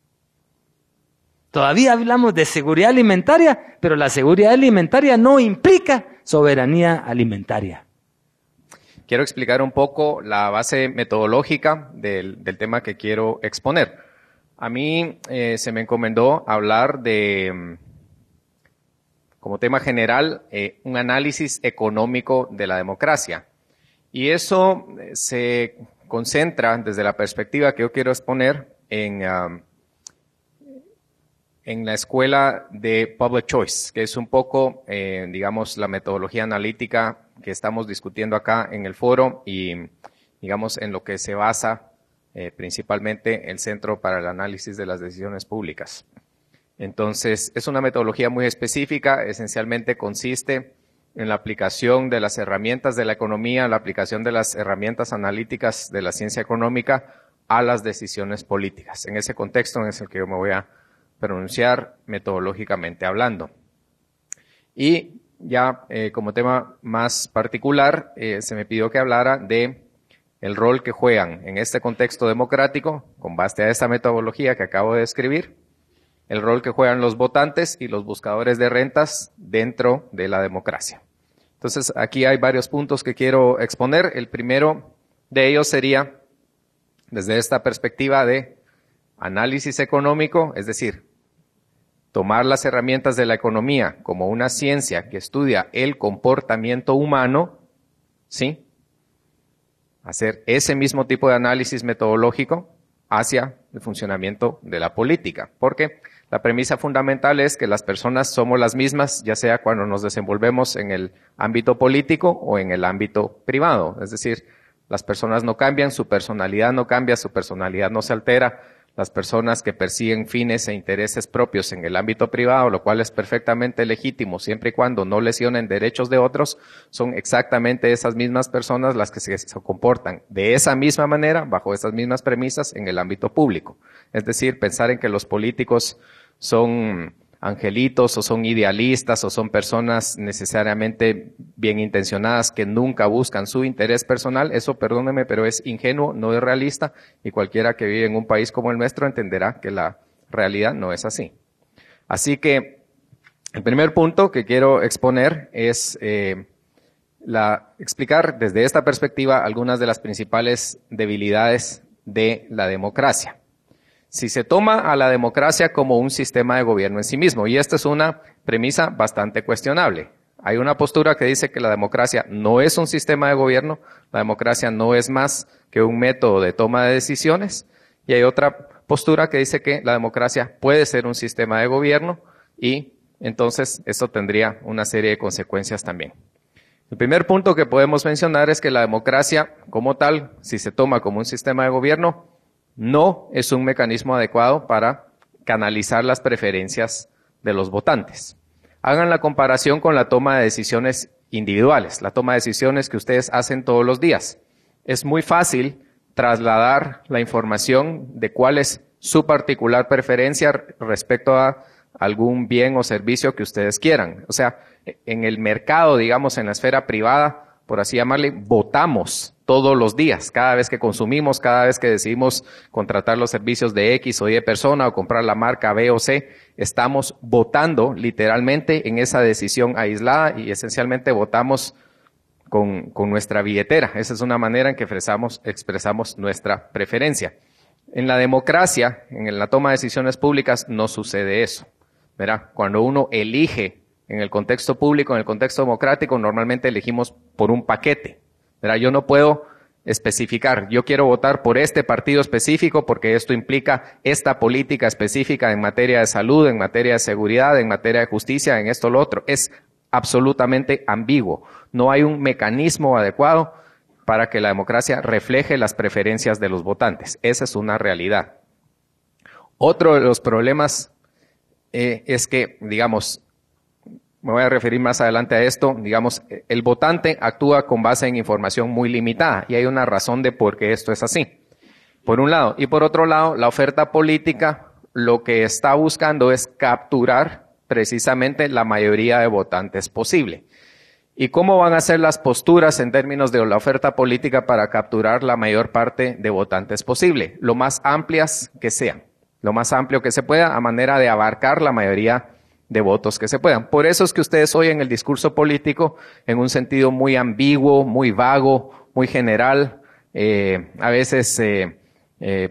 Todavía hablamos de seguridad alimentaria, pero la seguridad alimentaria no implica soberanía alimentaria. Quiero explicar un poco la base metodológica del tema que quiero exponer. A mí se me encomendó hablar de, como tema general, un análisis económico de la democracia. Y eso se concentra desde la perspectiva que yo quiero exponer en la escuela de Public Choice, que es un poco, digamos, la metodología analítica que estamos discutiendo acá en el foro y, digamos, en lo que se basa principalmente el Centro para el Análisis de las Decisiones Públicas. Entonces, es una metodología muy específica, esencialmente consiste en la aplicación de las herramientas de la economía, la aplicación de las herramientas analíticas de la ciencia económica a las decisiones políticas. En ese contexto es el que yo me voy a pronunciar metodológicamente hablando. Y ya como tema más particular, se me pidió que hablara de el rol que juegan en este contexto democrático, con base a esta metodología que acabo de describir, el rol que juegan los votantes y los buscadores de rentas dentro de la democracia. Entonces, aquí hay varios puntos que quiero exponer. El primero de ellos sería, desde esta perspectiva de análisis económico, es decir, tomar las herramientas de la economía como una ciencia que estudia el comportamiento humano, ¿sí? Hacer ese mismo tipo de análisis metodológico hacia el funcionamiento de la política, porque la premisa fundamental es que las personas somos las mismas, ya sea cuando nos desenvolvemos en el ámbito político o en el ámbito privado. Es decir, las personas no cambian, su personalidad no cambia, su personalidad no se altera. Las personas que persiguen fines e intereses propios en el ámbito privado, lo cual es perfectamente legítimo siempre y cuando no lesionen derechos de otros, son exactamente esas mismas personas las que se comportan de esa misma manera, bajo esas mismas premisas, en el ámbito público. Es decir, pensar en que los políticos son angelitos o son idealistas o son personas necesariamente bien intencionadas que nunca buscan su interés personal, eso, perdóneme, pero es ingenuo, no es realista, y cualquiera que vive en un país como el nuestro entenderá que la realidad no es así. Así que el primer punto que quiero exponer es explicar desde esta perspectiva algunas de las principales debilidades de la democracia. Si se toma a la democracia como un sistema de gobierno en sí mismo, y esta es una premisa bastante cuestionable. Hay una postura que dice que la democracia no es un sistema de gobierno, la democracia no es más que un método de toma de decisiones, y hay otra postura que dice que la democracia puede ser un sistema de gobierno, y entonces esto tendría una serie de consecuencias también. El primer punto que podemos mencionar es que la democracia como tal, si se toma como un sistema de gobierno, no es un mecanismo adecuado para canalizar las preferencias de los votantes. Hagan la comparación con la toma de decisiones individuales, la toma de decisiones que ustedes hacen todos los días. Es muy fácil trasladar la información de cuál es su particular preferencia respecto a algún bien o servicio que ustedes quieran. O sea, en el mercado, digamos, en la esfera privada, por así llamarle, votamos todos los días, cada vez que consumimos, cada vez que decidimos contratar los servicios de X o Y persona o comprar la marca B o C, estamos votando literalmente en esa decisión aislada y esencialmente votamos con nuestra billetera. Esa es una manera en que expresamos nuestra preferencia. En la democracia, en la toma de decisiones públicas, no sucede eso. ¿Verdad? Cuando uno elige en el contexto público, en el contexto democrático, normalmente elegimos por un paquete. ¿Verdad? Yo no puedo especificar, yo quiero votar por este partido específico porque esto implica esta política específica en materia de salud, en materia de seguridad, en materia de justicia, en esto o lo otro. Es absolutamente ambiguo. No hay un mecanismo adecuado para que la democracia refleje las preferencias de los votantes. Esa es una realidad. Otro de los problemas es que, digamos, me voy a referir más adelante a esto, digamos, el votante actúa con base en información muy limitada y hay una razón de por qué esto es así, por un lado. Y por otro lado, la oferta política lo que está buscando es capturar precisamente la mayoría de votantes posible. ¿Y cómo van a ser las posturas en términos de la oferta política para capturar la mayor parte de votantes posible? Lo más amplias que sean, lo más amplio que se pueda, a manera de abarcar la mayoría de votos que se puedan. Por eso es que ustedes oyen el discurso político en un sentido muy ambiguo, muy vago, muy general, a veces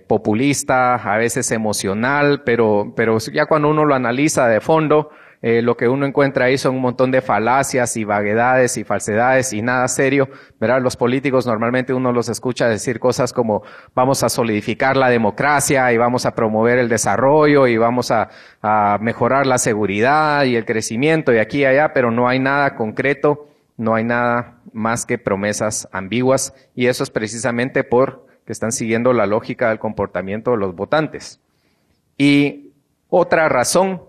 populista, a veces emocional, pero ya cuando uno lo analiza de fondo, lo que uno encuentra ahí son un montón de falacias y vaguedades y falsedades y nada serio, ¿verdad? Los políticos normalmente uno los escucha decir cosas como vamos a solidificar la democracia y vamos a promover el desarrollo y vamos a mejorar la seguridad y el crecimiento y aquí y allá, pero no hay nada concreto, no hay nada más que promesas ambiguas y eso es precisamente porque están siguiendo la lógica del comportamiento de los votantes. Y otra razón,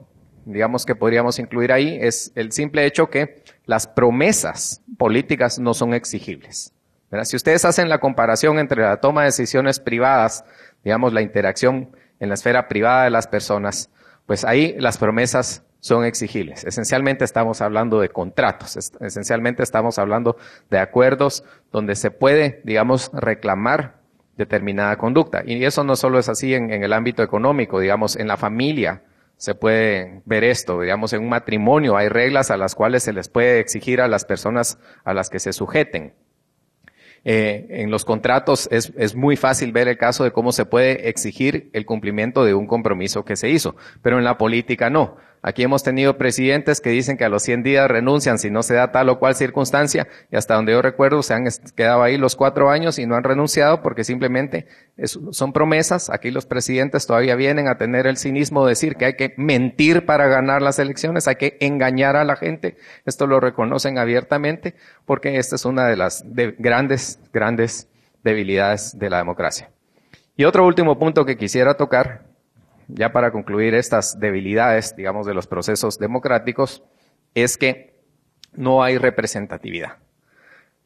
digamos, que podríamos incluir ahí es el simple hecho que las promesas políticas no son exigibles. ¿Verdad? Si ustedes hacen la comparación entre la toma de decisiones privadas, digamos, la interacción en la esfera privada de las personas, pues ahí las promesas son exigibles. Esencialmente estamos hablando de contratos, esencialmente estamos hablando de acuerdos donde se puede, digamos, reclamar determinada conducta. Y eso no solo es así en el ámbito económico, digamos, en la familia se puede ver esto, digamos, en un matrimonio hay reglas a las cuales se les puede exigir a las personas a las que se sujeten. En los contratos es muy fácil ver el caso de cómo se puede exigir el cumplimiento de un compromiso que se hizo, pero en la política no. Aquí hemos tenido presidentes que dicen que a los 100 días renuncian si no se da tal o cual circunstancia y hasta donde yo recuerdo se han quedado ahí los 4 años y no han renunciado porque simplemente son promesas. Aquí los presidentes todavía vienen a tener el cinismo de decir que hay que mentir para ganar las elecciones, hay que engañar a la gente. Esto lo reconocen abiertamente porque esta es una de las grandes debilidades de la democracia. Y otro último punto que quisiera tocar, ya para concluir estas debilidades, digamos, de los procesos democráticos, es que no hay representatividad.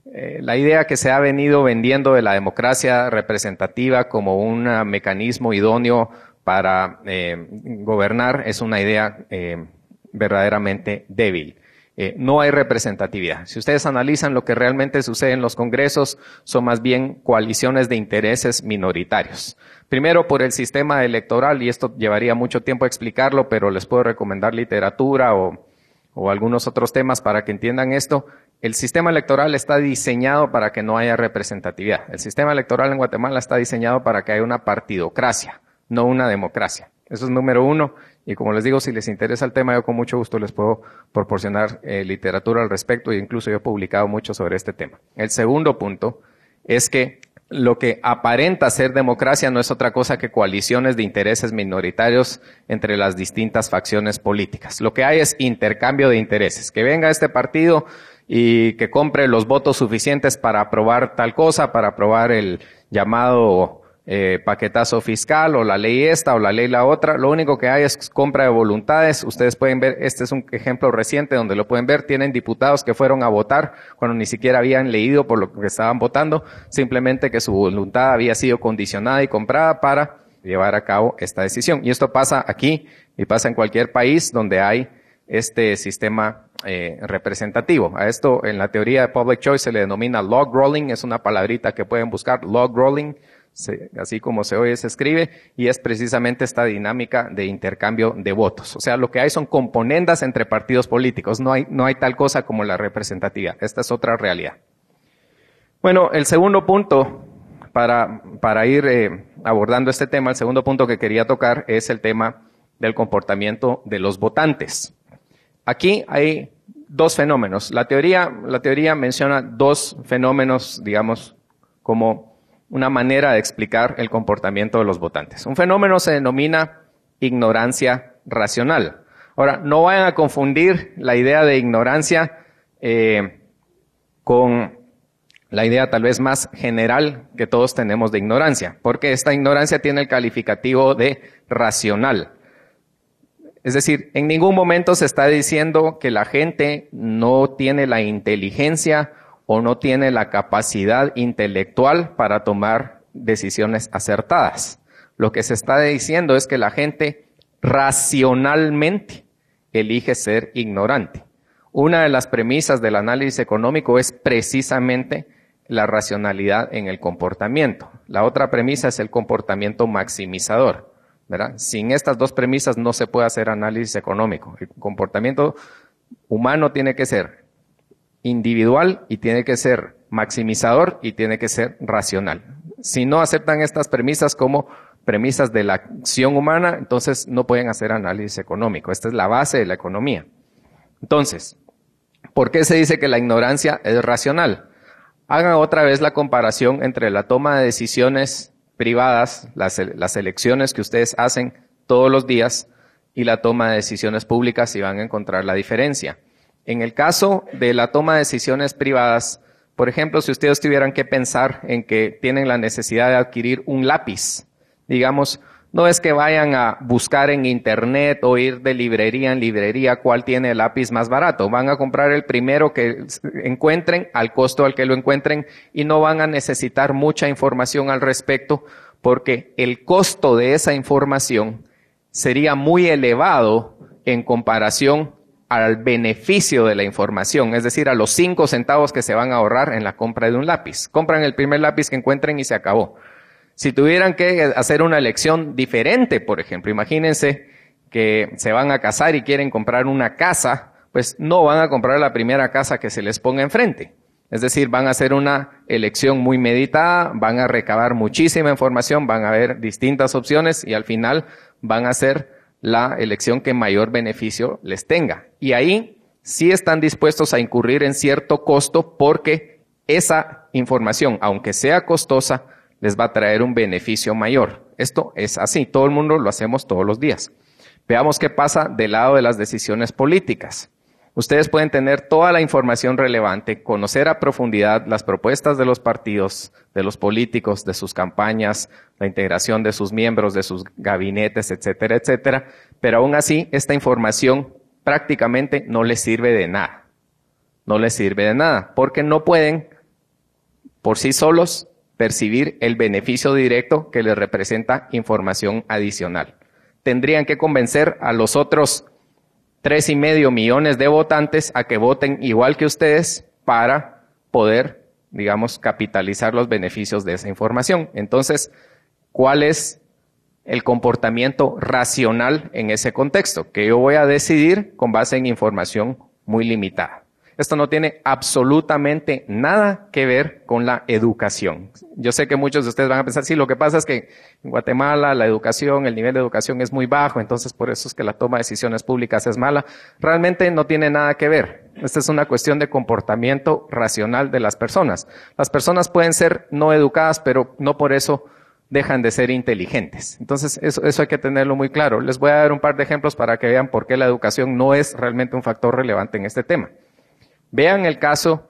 La idea que se ha venido vendiendo de la democracia representativa como un mecanismo idóneo para gobernar es una idea verdaderamente débil. No hay representatividad. Si ustedes analizan lo que realmente sucede en los congresos, son más bien coaliciones de intereses minoritarios. Primero por el sistema electoral, y esto llevaría mucho tiempo explicarlo, pero les puedo recomendar literatura o algunos otros temas para que entiendan esto. El sistema electoral está diseñado para que no haya representatividad. El sistema electoral en Guatemala está diseñado para que haya una partidocracia, no una democracia. Eso es número uno. Y como les digo, si les interesa el tema, yo con mucho gusto les puedo proporcionar literatura al respecto e incluso yo he publicado mucho sobre este tema. El segundo punto es que lo que aparenta ser democracia no es otra cosa que coaliciones de intereses minoritarios entre las distintas facciones políticas. Lo que hay es intercambio de intereses. Que venga este partido y que compre los votos suficientes para aprobar tal cosa, para aprobar el llamado paquetazo fiscal o la ley esta o la ley la otra. Lo único que hay es compra de voluntades. Ustedes pueden ver, este es un ejemplo reciente donde lo pueden ver, tienen diputados que fueron a votar cuando ni siquiera habían leído por lo que estaban votando, simplemente que su voluntad había sido condicionada y comprada para llevar a cabo esta decisión. Y esto pasa aquí y pasa en cualquier país donde hay este sistema representativo. A esto en la teoría de Public Choice se le denomina log rolling, es una palabrita que pueden buscar, log rolling, así como se oye se escribe, y es precisamente esta dinámica de intercambio de votos. O sea, lo que hay son componendas entre partidos políticos, no hay tal cosa como la representatividad. Esta es otra realidad. Bueno, el segundo punto, para ir abordando este tema, el segundo punto que quería tocar es el tema del comportamiento de los votantes. Aquí hay dos fenómenos. La teoría menciona dos fenómenos, digamos, como una manera de explicar el comportamiento de los votantes. Un fenómeno se denomina ignorancia racional. Ahora, no vayan a confundir la idea de ignorancia con la idea tal vez más general que todos tenemos de ignorancia, porque esta ignorancia tiene el calificativo de racional. Es decir, en ningún momento se está diciendo que la gente no tiene la inteligencia o no tiene la capacidad intelectual para tomar decisiones acertadas. Lo que se está diciendo es que la gente racionalmente elige ser ignorante. Una de las premisas del análisis económico es precisamente la racionalidad en el comportamiento. La otra premisa es el comportamiento maximizador, ¿verdad? Sin estas dos premisas no se puede hacer análisis económico. El comportamiento humano tiene que ser individual y tiene que ser maximizador y tiene que ser racional. Si no aceptan estas premisas como premisas de la acción humana, entonces no pueden hacer análisis económico. Esta es la base de la economía. Entonces, ¿por qué se dice que la ignorancia es racional? Hagan otra vez la comparación entre la toma de decisiones privadas, las elecciones que ustedes hacen todos los días, y la toma de decisiones públicas y van a encontrar la diferencia. En el caso de la toma de decisiones privadas, por ejemplo, si ustedes tuvieran que pensar en que tienen la necesidad de adquirir un lápiz, digamos, no es que vayan a buscar en internet o ir de librería en librería cuál tiene el lápiz más barato. Van a comprar el primero que encuentren al costo al que lo encuentren y no van a necesitar mucha información al respecto porque el costo de esa información sería muy elevado en comparación al beneficio de la información, es decir, a los 5 centavos que se van a ahorrar en la compra de un lápiz. Compran el primer lápiz que encuentren y se acabó. Si tuvieran que hacer una elección diferente, por ejemplo, imagínense que se van a casar y quieren comprar una casa, pues no van a comprar la primera casa que se les ponga enfrente. Es decir, van a hacer una elección muy meditada, van a recabar muchísima información, van a ver distintas opciones y al final van a hacer la elección que mayor beneficio les tenga. Y ahí sí están dispuestos a incurrir en cierto costo porque esa información, aunque sea costosa, les va a traer un beneficio mayor. Esto es así, todo el mundo lo hacemos todos los días. Veamos qué pasa del lado de las decisiones políticas. Ustedes pueden tener toda la información relevante, conocer a profundidad las propuestas de los partidos, de los políticos, de sus campañas, la integración de sus miembros, de sus gabinetes, etcétera, etcétera, pero aún así esta información prácticamente no les sirve de nada. No les sirve de nada, porque no pueden por sí solos percibir el beneficio directo que les representa información adicional. Tendrían que convencer a los otros 3,5 millones de votantes a que voten igual que ustedes para poder, digamos, capitalizar los beneficios de esa información. Entonces, ¿cuál es el comportamiento racional en ese contexto? Que yo voy a decidir con base en información muy limitada. Esto no tiene absolutamente nada que ver con la educación. Yo sé que muchos de ustedes van a pensar, sí, lo que pasa es que en Guatemala la educación, el nivel de educación es muy bajo, entonces por eso es que la toma de decisiones públicas es mala. Realmente no tiene nada que ver. Esta es una cuestión de comportamiento racional de las personas. Las personas pueden ser no educadas, pero no por eso dejan de ser inteligentes. Entonces, eso hay que tenerlo muy claro. Les voy a dar un par de ejemplos para que vean por qué la educación no es realmente un factor relevante en este tema. Vean el caso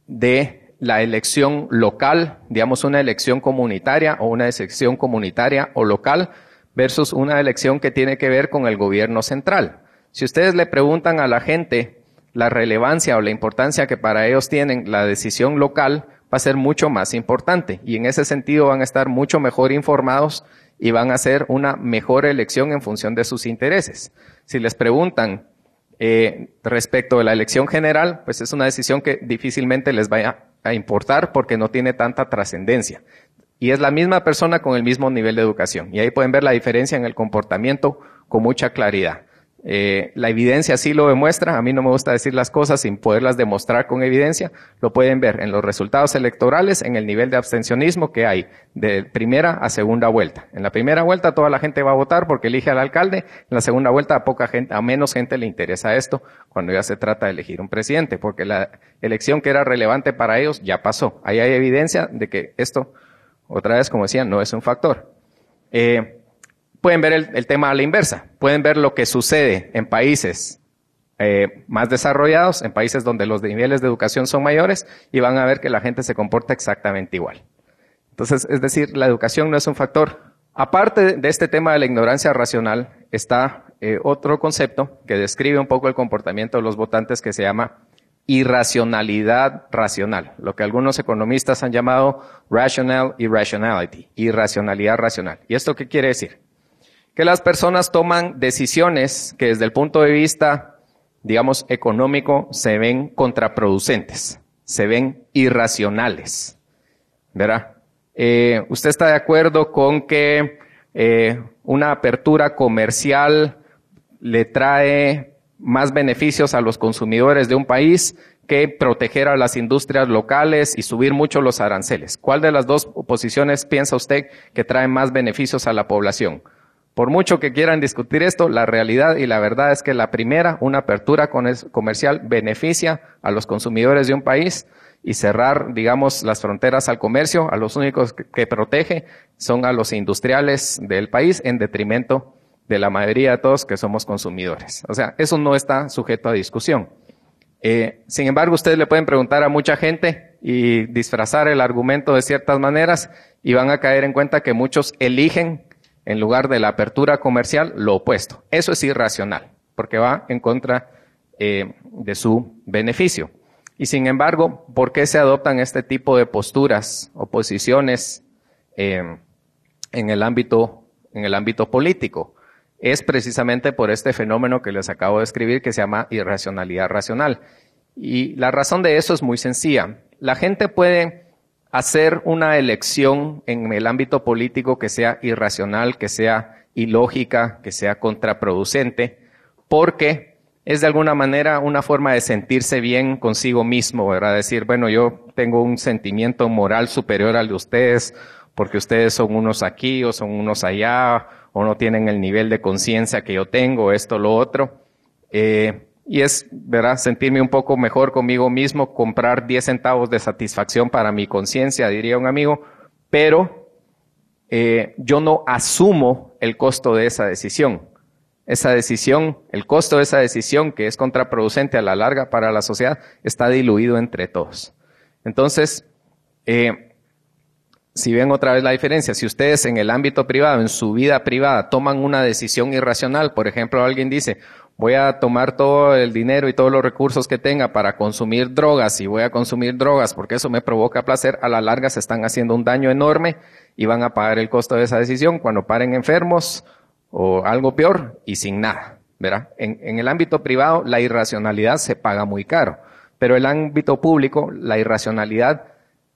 de la elección local, digamos una elección comunitaria o una elección comunitaria o local versus una elección que tiene que ver con el gobierno central. Si ustedes le preguntan a la gente la relevancia o la importancia que para ellos tienen la decisión local, va a ser mucho más importante. Y en ese sentido van a estar mucho mejor informados y van a hacer una mejor elección en función de sus intereses. Si les preguntan respecto de la elección general, pues es una decisión que difícilmente les vaya a importar porque no tiene tanta trascendencia. Y es la misma persona con el mismo nivel de educación. Y ahí pueden ver la diferencia en el comportamiento con mucha claridad. La evidencia sí lo demuestra. A mí no me gusta decir las cosas sin poderlas demostrar con evidencia. Lo pueden ver en los resultados electorales, en el nivel de abstencionismo que hay de primera a segunda vuelta. En la primera vuelta toda la gente va a votar porque elige al alcalde. En la segunda vuelta a menos gente le interesa esto cuando ya se trata de elegir un presidente, porque la elección que era relevante para ellos ya pasó. Ahí hay evidencia de que esto, otra vez como decía, no es un factor. Pueden ver el tema a la inversa. Pueden ver lo que sucede en países más desarrollados, en países donde los niveles de educación son mayores, y van a ver que la gente se comporta exactamente igual. Entonces, es decir, la educación no es un factor. Aparte de este tema de la ignorancia racional, está otro concepto que describe un poco el comportamiento de los votantes que se llama irracionalidad racional, lo que algunos economistas han llamado rational irrationality, irracionalidad racional. ¿Y esto qué quiere decir? Que las personas toman decisiones que desde el punto de vista, digamos, económico, se ven contraproducentes, se ven irracionales, ¿verdad? ¿Usted está de acuerdo con que una apertura comercial le trae más beneficios a los consumidores de un país que proteger a las industrias locales y subir mucho los aranceles? ¿Cuál de las dos posiciones piensa usted que trae más beneficios a la población? Por mucho que quieran discutir esto, la realidad y la verdad es que la primera, una apertura comercial, beneficia a los consumidores de un país, y cerrar, digamos, las fronteras al comercio, a los únicos que protege son a los industriales del país en detrimento de la mayoría de todos que somos consumidores. O sea, eso no está sujeto a discusión. Sin embargo, ustedes le pueden preguntar a mucha gente y disfrazar el argumento de ciertas maneras y van a caer en cuenta que muchos eligen en lugar de la apertura comercial lo opuesto. Eso es irracional, porque va en contra de su beneficio. Y sin embargo, ¿por qué se adoptan este tipo de posturas o posiciones en el ámbito político? Es precisamente por este fenómeno que les acabo de describir que se llama irracionalidad racional. Y la razón de eso es muy sencilla. La gente puede hacer una elección en el ámbito político que sea irracional, que sea ilógica, que sea contraproducente, porque es de alguna manera una forma de sentirse bien consigo mismo, ¿verdad? Decir, bueno, yo tengo un sentimiento moral superior al de ustedes, porque ustedes son unos aquí o son unos allá, o no tienen el nivel de conciencia que yo tengo, esto, lo otro. Y es, ¿verdad?, sentirme un poco mejor conmigo mismo, comprar 10 centavos de satisfacción para mi conciencia, diría un amigo, pero yo no asumo el costo de esa decisión. Esa decisión, el costo de esa decisión, que es contraproducente a la larga para la sociedad, está diluido entre todos. Entonces, si ven otra vez la diferencia, si ustedes en el ámbito privado, en su vida privada, toman una decisión irracional, por ejemplo, alguien dice, voy a tomar todo el dinero y todos los recursos que tenga para consumir drogas y voy a consumir drogas porque eso me provoca placer, a la larga se están haciendo un daño enorme y van a pagar el costo de esa decisión cuando paren enfermos o algo peor y sin nada, ¿verdad? En el ámbito privado la irracionalidad se paga muy caro, pero en el ámbito público la irracionalidad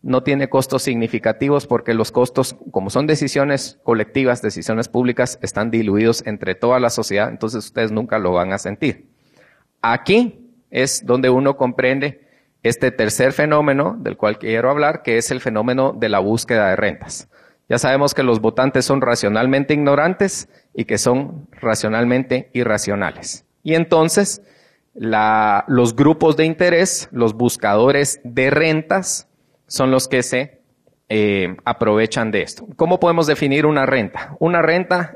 no tiene costos significativos porque los costos, como son decisiones colectivas, decisiones públicas, están diluidos entre toda la sociedad, entonces ustedes nunca lo van a sentir. Aquí es donde uno comprende este tercer fenómeno del cual quiero hablar, que es el fenómeno de la búsqueda de rentas. Ya sabemos que los votantes son racionalmente ignorantes y que son racionalmente irracionales. Y entonces, los grupos de interés, los buscadores de rentas, son los que se aprovechan de esto. ¿Cómo podemos definir una renta? Una renta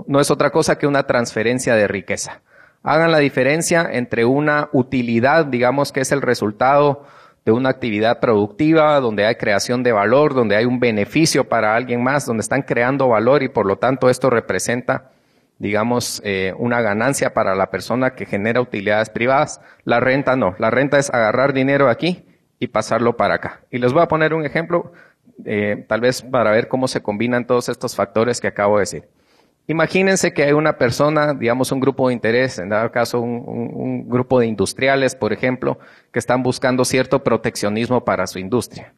no es otra cosa que una transferencia de riqueza. Hagan la diferencia entre una utilidad, digamos que es el resultado de una actividad productiva, donde hay creación de valor, donde hay un beneficio para alguien más, donde están creando valor y por lo tanto esto representa, digamos, una ganancia para la persona que genera utilidades privadas. La renta no. La renta es agarrar dinero aquí y pasarlo para acá. Y les voy a poner un ejemplo, tal vez para ver cómo se combinan todos estos factores que acabo de decir. Imagínense que hay una persona, digamos un grupo de interés, en dado caso un grupo de industriales, por ejemplo, que están buscando cierto proteccionismo para su industria.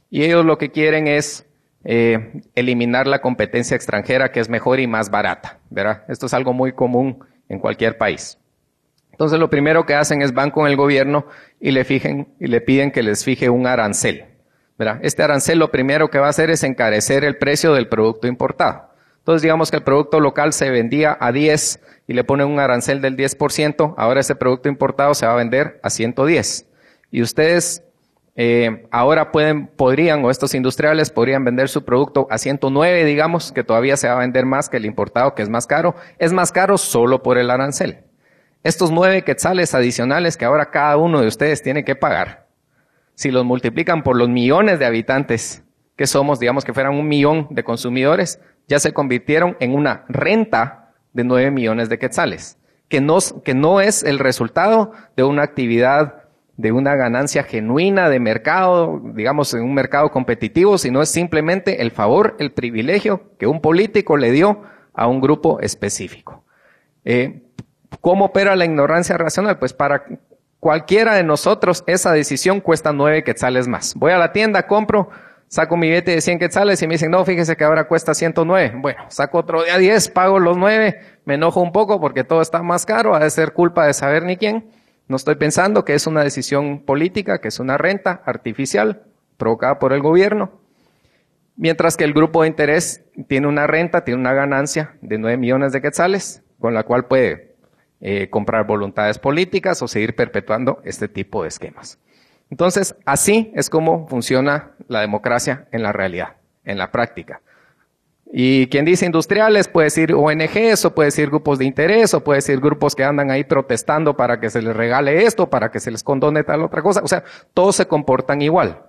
Y ellos lo que quieren es eliminar la competencia extranjera que es mejor y más barata, ¿verdad? Esto es algo muy común en cualquier país. Entonces lo primero que hacen es van con el gobierno y le piden que les fije un arancel, ¿verdad? Este arancel lo primero que va a hacer es encarecer el precio del producto importado. Entonces digamos que el producto local se vendía a 10 y le ponen un arancel del 10%, ahora ese producto importado se va a vender a 110. Y ustedes ahora podrían, o estos industriales podrían vender su producto a 109, digamos, que todavía se va a vender más que el importado, que es más caro solo por el arancel. Estos 9 quetzales adicionales que ahora cada uno de ustedes tiene que pagar, si los multiplican por los millones de habitantes que somos, digamos que fueran 1 millón de consumidores, ya se convirtieron en una renta de 9 millones de quetzales, que no es el resultado de una actividad, de una ganancia genuina de mercado, digamos en un mercado competitivo, sino es simplemente el favor, el privilegio que un político le dio a un grupo específico. ¿Cómo opera la ignorancia racional? Pues para cualquiera de nosotros esa decisión cuesta 9 quetzales más. Voy a la tienda, compro, saco mi billete de 100 quetzales y me dicen, no, fíjese que ahora cuesta 109. Bueno, saco otro día 10, pago los 9, me enojo un poco porque todo está más caro, ha de ser culpa de saber ni quién. No estoy pensando que es una decisión política, que es una renta artificial provocada por el gobierno. Mientras que el grupo de interés tiene una renta, tiene una ganancia de 9 millones de quetzales, con la cual puede comprar voluntades políticas o seguir perpetuando este tipo de esquemas. Entonces, así es como funciona la democracia en la realidad, en la práctica. Y quien dice industriales puede decir ONGs, o puede decir grupos de interés, o puede decir grupos que andan ahí protestando para que se les regale esto, para que se les condone tal otra cosa. O sea, todos se comportan igual.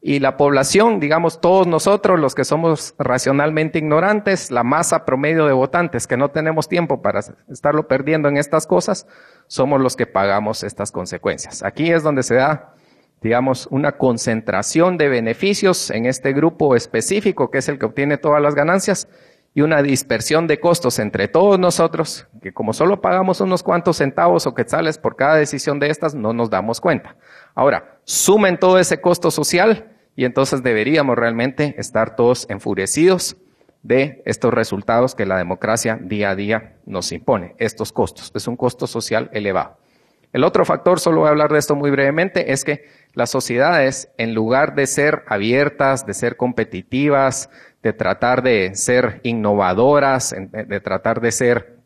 Y la población, digamos todos nosotros, los que somos racionalmente ignorantes, la masa promedio de votantes que no tenemos tiempo para estarlo perdiendo en estas cosas, somos los que pagamos estas consecuencias. Aquí es donde se da, digamos, una concentración de beneficios en este grupo específico, que es el que obtiene todas las ganancias, y una dispersión de costos entre todos nosotros, que como solo pagamos unos cuantos centavos o quetzales por cada decisión de estas, no nos damos cuenta. Ahora, sumen todo ese costo social y entonces deberíamos realmente estar todos enfurecidos de estos resultados que la democracia día a día nos impone, estos costos. Es un costo social elevado. El otro factor, solo voy a hablar de esto muy brevemente, es que las sociedades, en lugar de ser abiertas, de ser competitivas, de tratar de ser innovadoras, de tratar de ser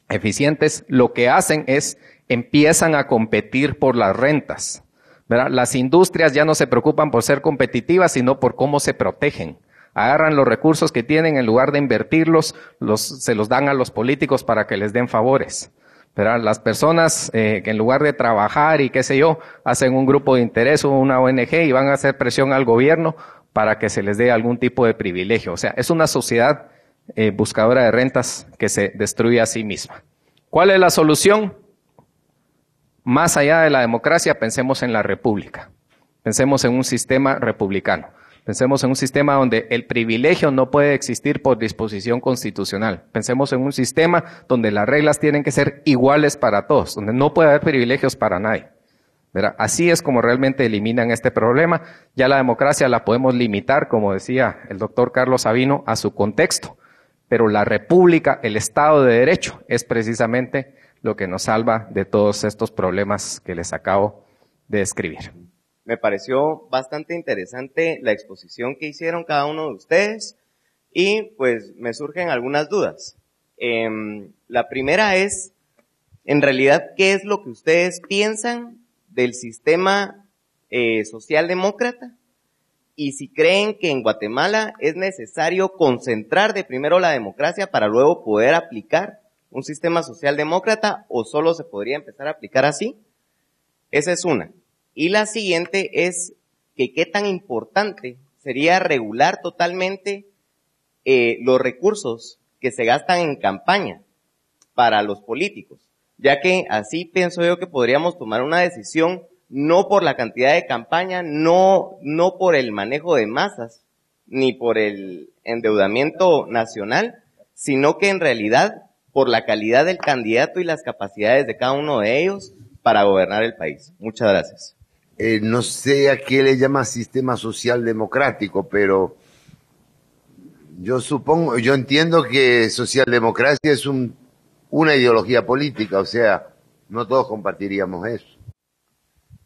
eficientes, lo que hacen es empiezan a competir por las rentas, ¿verdad? Las industrias ya no se preocupan por ser competitivas, sino por cómo se protegen. Agarran los recursos que tienen, en lugar de invertirlos, se los dan a los políticos para que les den favores. ¿Verdad? Las personas que en lugar de trabajar y qué sé yo, hacen un grupo de interés o una ONG y van a hacer presión al gobierno para que se les dé algún tipo de privilegio. O sea, es una sociedad buscadora de rentas que se destruye a sí misma. ¿Cuál es la solución? Más allá de la democracia, pensemos en la república. Pensemos en un sistema republicano. Pensemos en un sistema donde el privilegio no puede existir por disposición constitucional. Pensemos en un sistema donde las reglas tienen que ser iguales para todos, donde no puede haber privilegios para nadie. ¿Verdad? Así es como realmente eliminan este problema. Ya la democracia la podemos limitar, como decía el doctor Carlos Sabino, a su contexto. Pero la república, el Estado de Derecho, es precisamente lo que nos salva de todos estos problemas que les acabo de describir. Me pareció bastante interesante la exposición que hicieron cada uno de ustedes y pues me surgen algunas dudas. La primera es, en realidad, ¿qué es lo que ustedes piensan del sistema socialdemócrata? Y si creen que en Guatemala es necesario concentrar de primero la democracia para luego poder aplicar un sistema socialdemócrata o solo se podría empezar a aplicar así. Esa es una. Y la siguiente es que qué tan importante sería regular totalmente los recursos que se gastan en campaña para los políticos, ya que así pienso yo que podríamos tomar una decisión no por la cantidad de campaña, no por el manejo de masas, ni por el endeudamiento nacional, sino que en realidad por la calidad del candidato y las capacidades de cada uno de ellos para gobernar el país. Muchas gracias. No sé a qué le llama sistema social democrático, pero yo entiendo que socialdemocracia es una ideología política, o sea, no todos compartiríamos eso.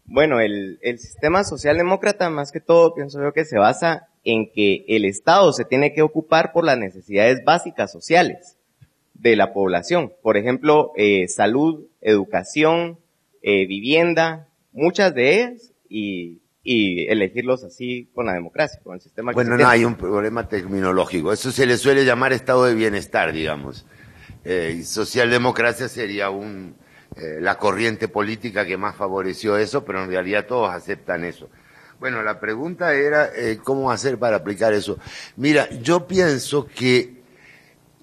Bueno, el sistema socialdemócrata, más que todo, pienso yo que se basa en que el Estado se tiene que ocupar por las necesidades básicas sociales de la población. Por ejemplo, salud, educación, vivienda, muchas de ellas, y elegirlos así con la democracia, con el sistema que Bueno, no hay un problema terminológico. Eso se le suele llamar estado de bienestar, digamos. Y socialdemocracia sería la corriente política que más favoreció eso, pero en realidad todos aceptan eso. Bueno, la pregunta era cómo hacer para aplicar eso. Mira, yo pienso que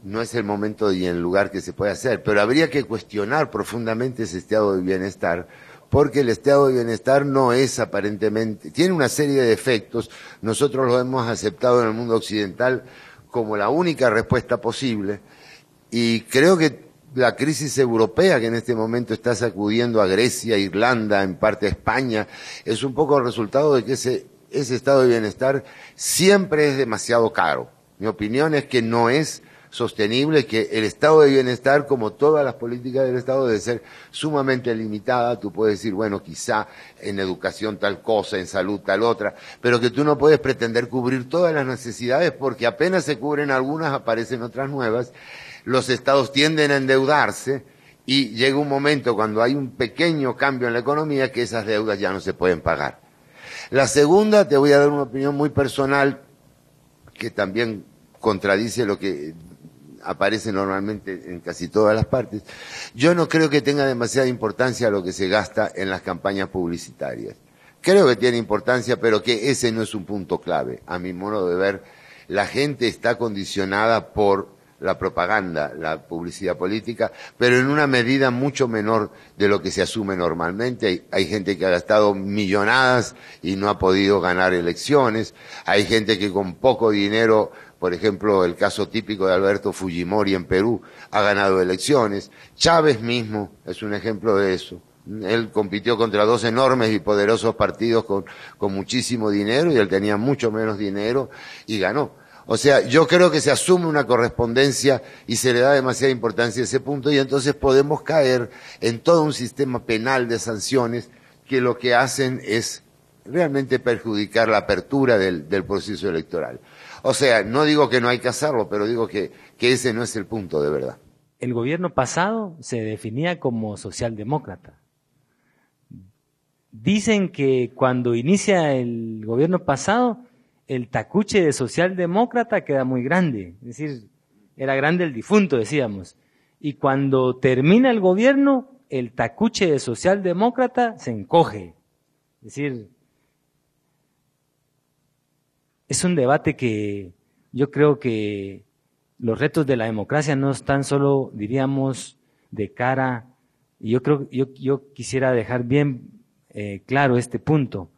no es el momento y el lugar que se puede hacer, pero habría que cuestionar profundamente ese estado de bienestar, porque el estado de bienestar no es aparentemente, tiene una serie de defectos, nosotros lo hemos aceptado en el mundo occidental como la única respuesta posible, y creo que la crisis europea que en este momento está sacudiendo a Grecia, Irlanda, en parte a España, es un poco el resultado de que ese estado de bienestar siempre es demasiado caro. Mi opinión es que no es sostenible, que el estado de bienestar, como todas las políticas del Estado, debe ser sumamente limitada. Tú puedes decir, bueno, quizá en educación tal cosa, en salud tal otra, pero que tú no puedes pretender cubrir todas las necesidades porque apenas se cubren algunas, aparecen otras nuevas. Los estados tienden a endeudarse y llega un momento cuando hay un pequeño cambio en la economía que esas deudas ya no se pueden pagar. La segunda, te voy a dar una opinión muy personal que también contradice lo que aparece normalmente en casi todas las partes. Yo no creo que tenga demasiada importancia lo que se gasta en las campañas publicitarias. Creo que tiene importancia, pero que ese no es un punto clave. A mi modo de ver, la gente está condicionada por la propaganda, la publicidad política, pero en una medida mucho menor de lo que se asume normalmente. Hay gente que ha gastado millonadas y no ha podido ganar elecciones. Hay gente que con poco dinero, por ejemplo, el caso típico de Alberto Fujimori en Perú, ha ganado elecciones. Chávez mismo es un ejemplo de eso. Él compitió contra dos enormes y poderosos partidos con muchísimo dinero y él tenía mucho menos dinero y ganó. O sea, yo creo que se asume una correspondencia y se le da demasiada importancia a ese punto y entonces podemos caer en todo un sistema penal de sanciones que lo que hacen es realmente perjudicar la apertura del proceso electoral. O sea, no digo que no hay que hacerlo, pero digo que ese no es el punto de verdad. El gobierno pasado se definía como socialdemócrata. Dicen que cuando inicia el gobierno pasado, el tacuche de socialdemócrata queda muy grande, es decir, era grande el difunto, decíamos. Y cuando termina el gobierno, el tacuche de socialdemócrata se encoge. Es decir, es un debate que yo creo que los retos de la democracia no están solo, diríamos, de cara, y yo quisiera dejar bien claro este punto.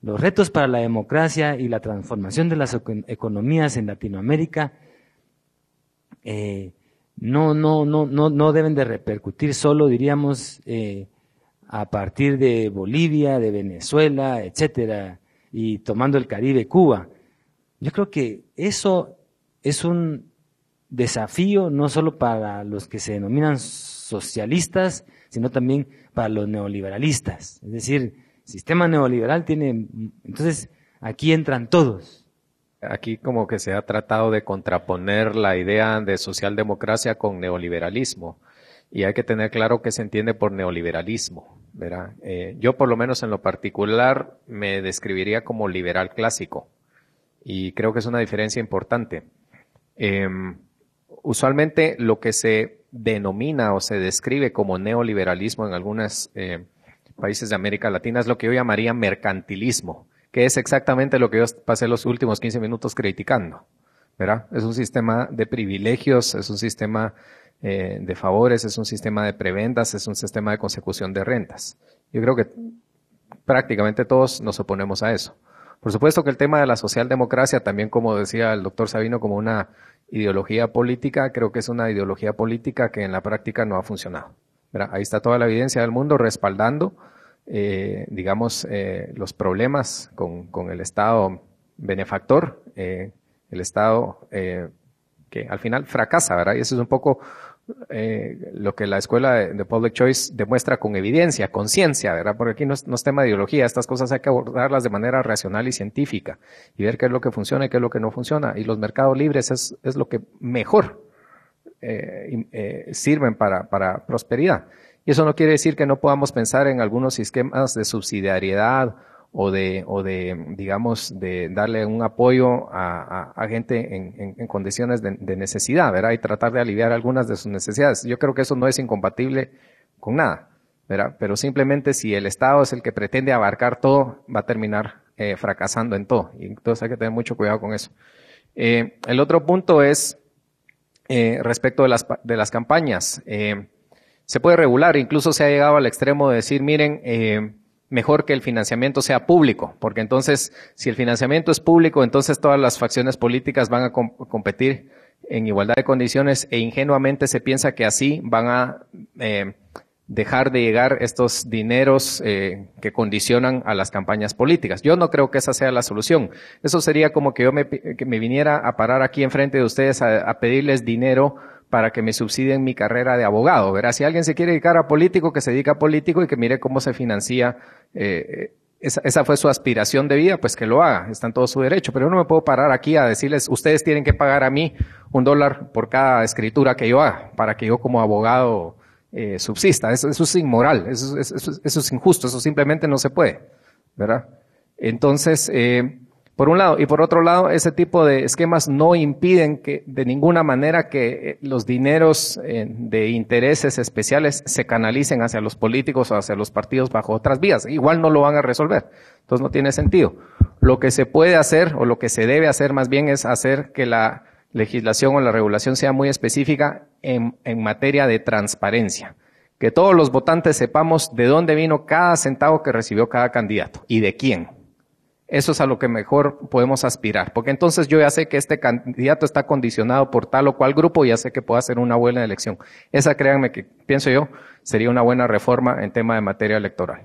Los retos para la democracia y la transformación de las economías en Latinoamérica no deben de repercutir solo, diríamos, a partir de Bolivia, de Venezuela, etcétera, y tomando el Caribe, Cuba. Yo creo que eso es un desafío no solo para los que se denominan socialistas, sino también para los neoliberalistas. Es decir, el sistema neoliberal tiene, entonces aquí entran todos. Aquí como que se ha tratado de contraponer la idea de socialdemocracia con neoliberalismo y hay que tener claro qué se entiende por neoliberalismo, ¿verdad? Yo por lo menos en lo particular me describiría como liberal clásico y creo que es una diferencia importante. Usualmente lo que se denomina o se describe como neoliberalismo en algunas países de América Latina es lo que yo llamaría mercantilismo, que es exactamente lo que yo pasé los últimos 15 minutos criticando, ¿verdad? Es un sistema de privilegios, es un sistema de favores, es un sistema de prebendas, es un sistema de consecución de rentas. Yo creo que prácticamente todos nos oponemos a eso. Por supuesto que el tema de la socialdemocracia, también como decía el doctor Sabino, como una ideología política, creo que es una ideología política que en la práctica no ha funcionado. ¿Verdad? Ahí está toda la evidencia del mundo respaldando, los problemas con el Estado benefactor, el Estado que al final fracasa, ¿verdad? Y eso es un poco lo que la escuela de Public Choice demuestra con evidencia, con ciencia, ¿verdad? Porque aquí no es tema de ideología, estas cosas hay que abordarlas de manera racional y científica y ver qué es lo que funciona y qué es lo que no funciona. Y los mercados libres es lo que mejor sirven para prosperidad. Y eso no quiere decir que no podamos pensar en algunos esquemas de subsidiariedad o de darle un apoyo a gente en condiciones de necesidad, ¿verdad? Y tratar de aliviar algunas de sus necesidades. Yo creo que eso no es incompatible con nada, ¿verdad? Pero simplemente si el Estado es el que pretende abarcar todo, va a terminar fracasando en todo. Y entonces hay que tener mucho cuidado con eso. El otro punto es respecto de las campañas. Se puede regular, incluso se ha llegado al extremo de decir, miren, mejor que el financiamiento sea público, porque entonces, si el financiamiento es público, entonces todas las facciones políticas van a competir en igualdad de condiciones e ingenuamente se piensa que así van a dejar de llegar estos dineros que condicionan a las campañas políticas. Yo no creo que esa sea la solución. Eso sería como que que me viniera a parar aquí enfrente de ustedes a pedirles dinero para que me subsidien mi carrera de abogado, ¿verdad? Si alguien se quiere dedicar a político, que se dedica a político y que mire cómo se financia, esa fue su aspiración de vida, pues que lo haga, está en todo su derecho, pero yo no me puedo parar aquí a decirles, ustedes tienen que pagar a mí $1 por cada escritura que yo haga, para que yo como abogado subsista. Eso es inmoral, eso es injusto, eso simplemente no se puede, ¿verdad? Entonces, por un lado, y por otro lado, ese tipo de esquemas no impiden que de ninguna manera que los dineros de intereses especiales se canalicen hacia los políticos o hacia los partidos bajo otras vías. Igual no lo van a resolver. Entonces no tiene sentido. Lo que se puede hacer o lo que se debe hacer más bien es hacer que la legislación o la regulación sea muy específica en materia de transparencia. Que todos los votantes sepamos de dónde vino cada centavo que recibió cada candidato y de quién. Eso es a lo que mejor podemos aspirar, porque entonces yo ya sé que este candidato está condicionado por tal o cual grupo y ya sé que puedo hacer una buena elección. Esa, créanme que pienso yo, sería una buena reforma en tema de materia electoral.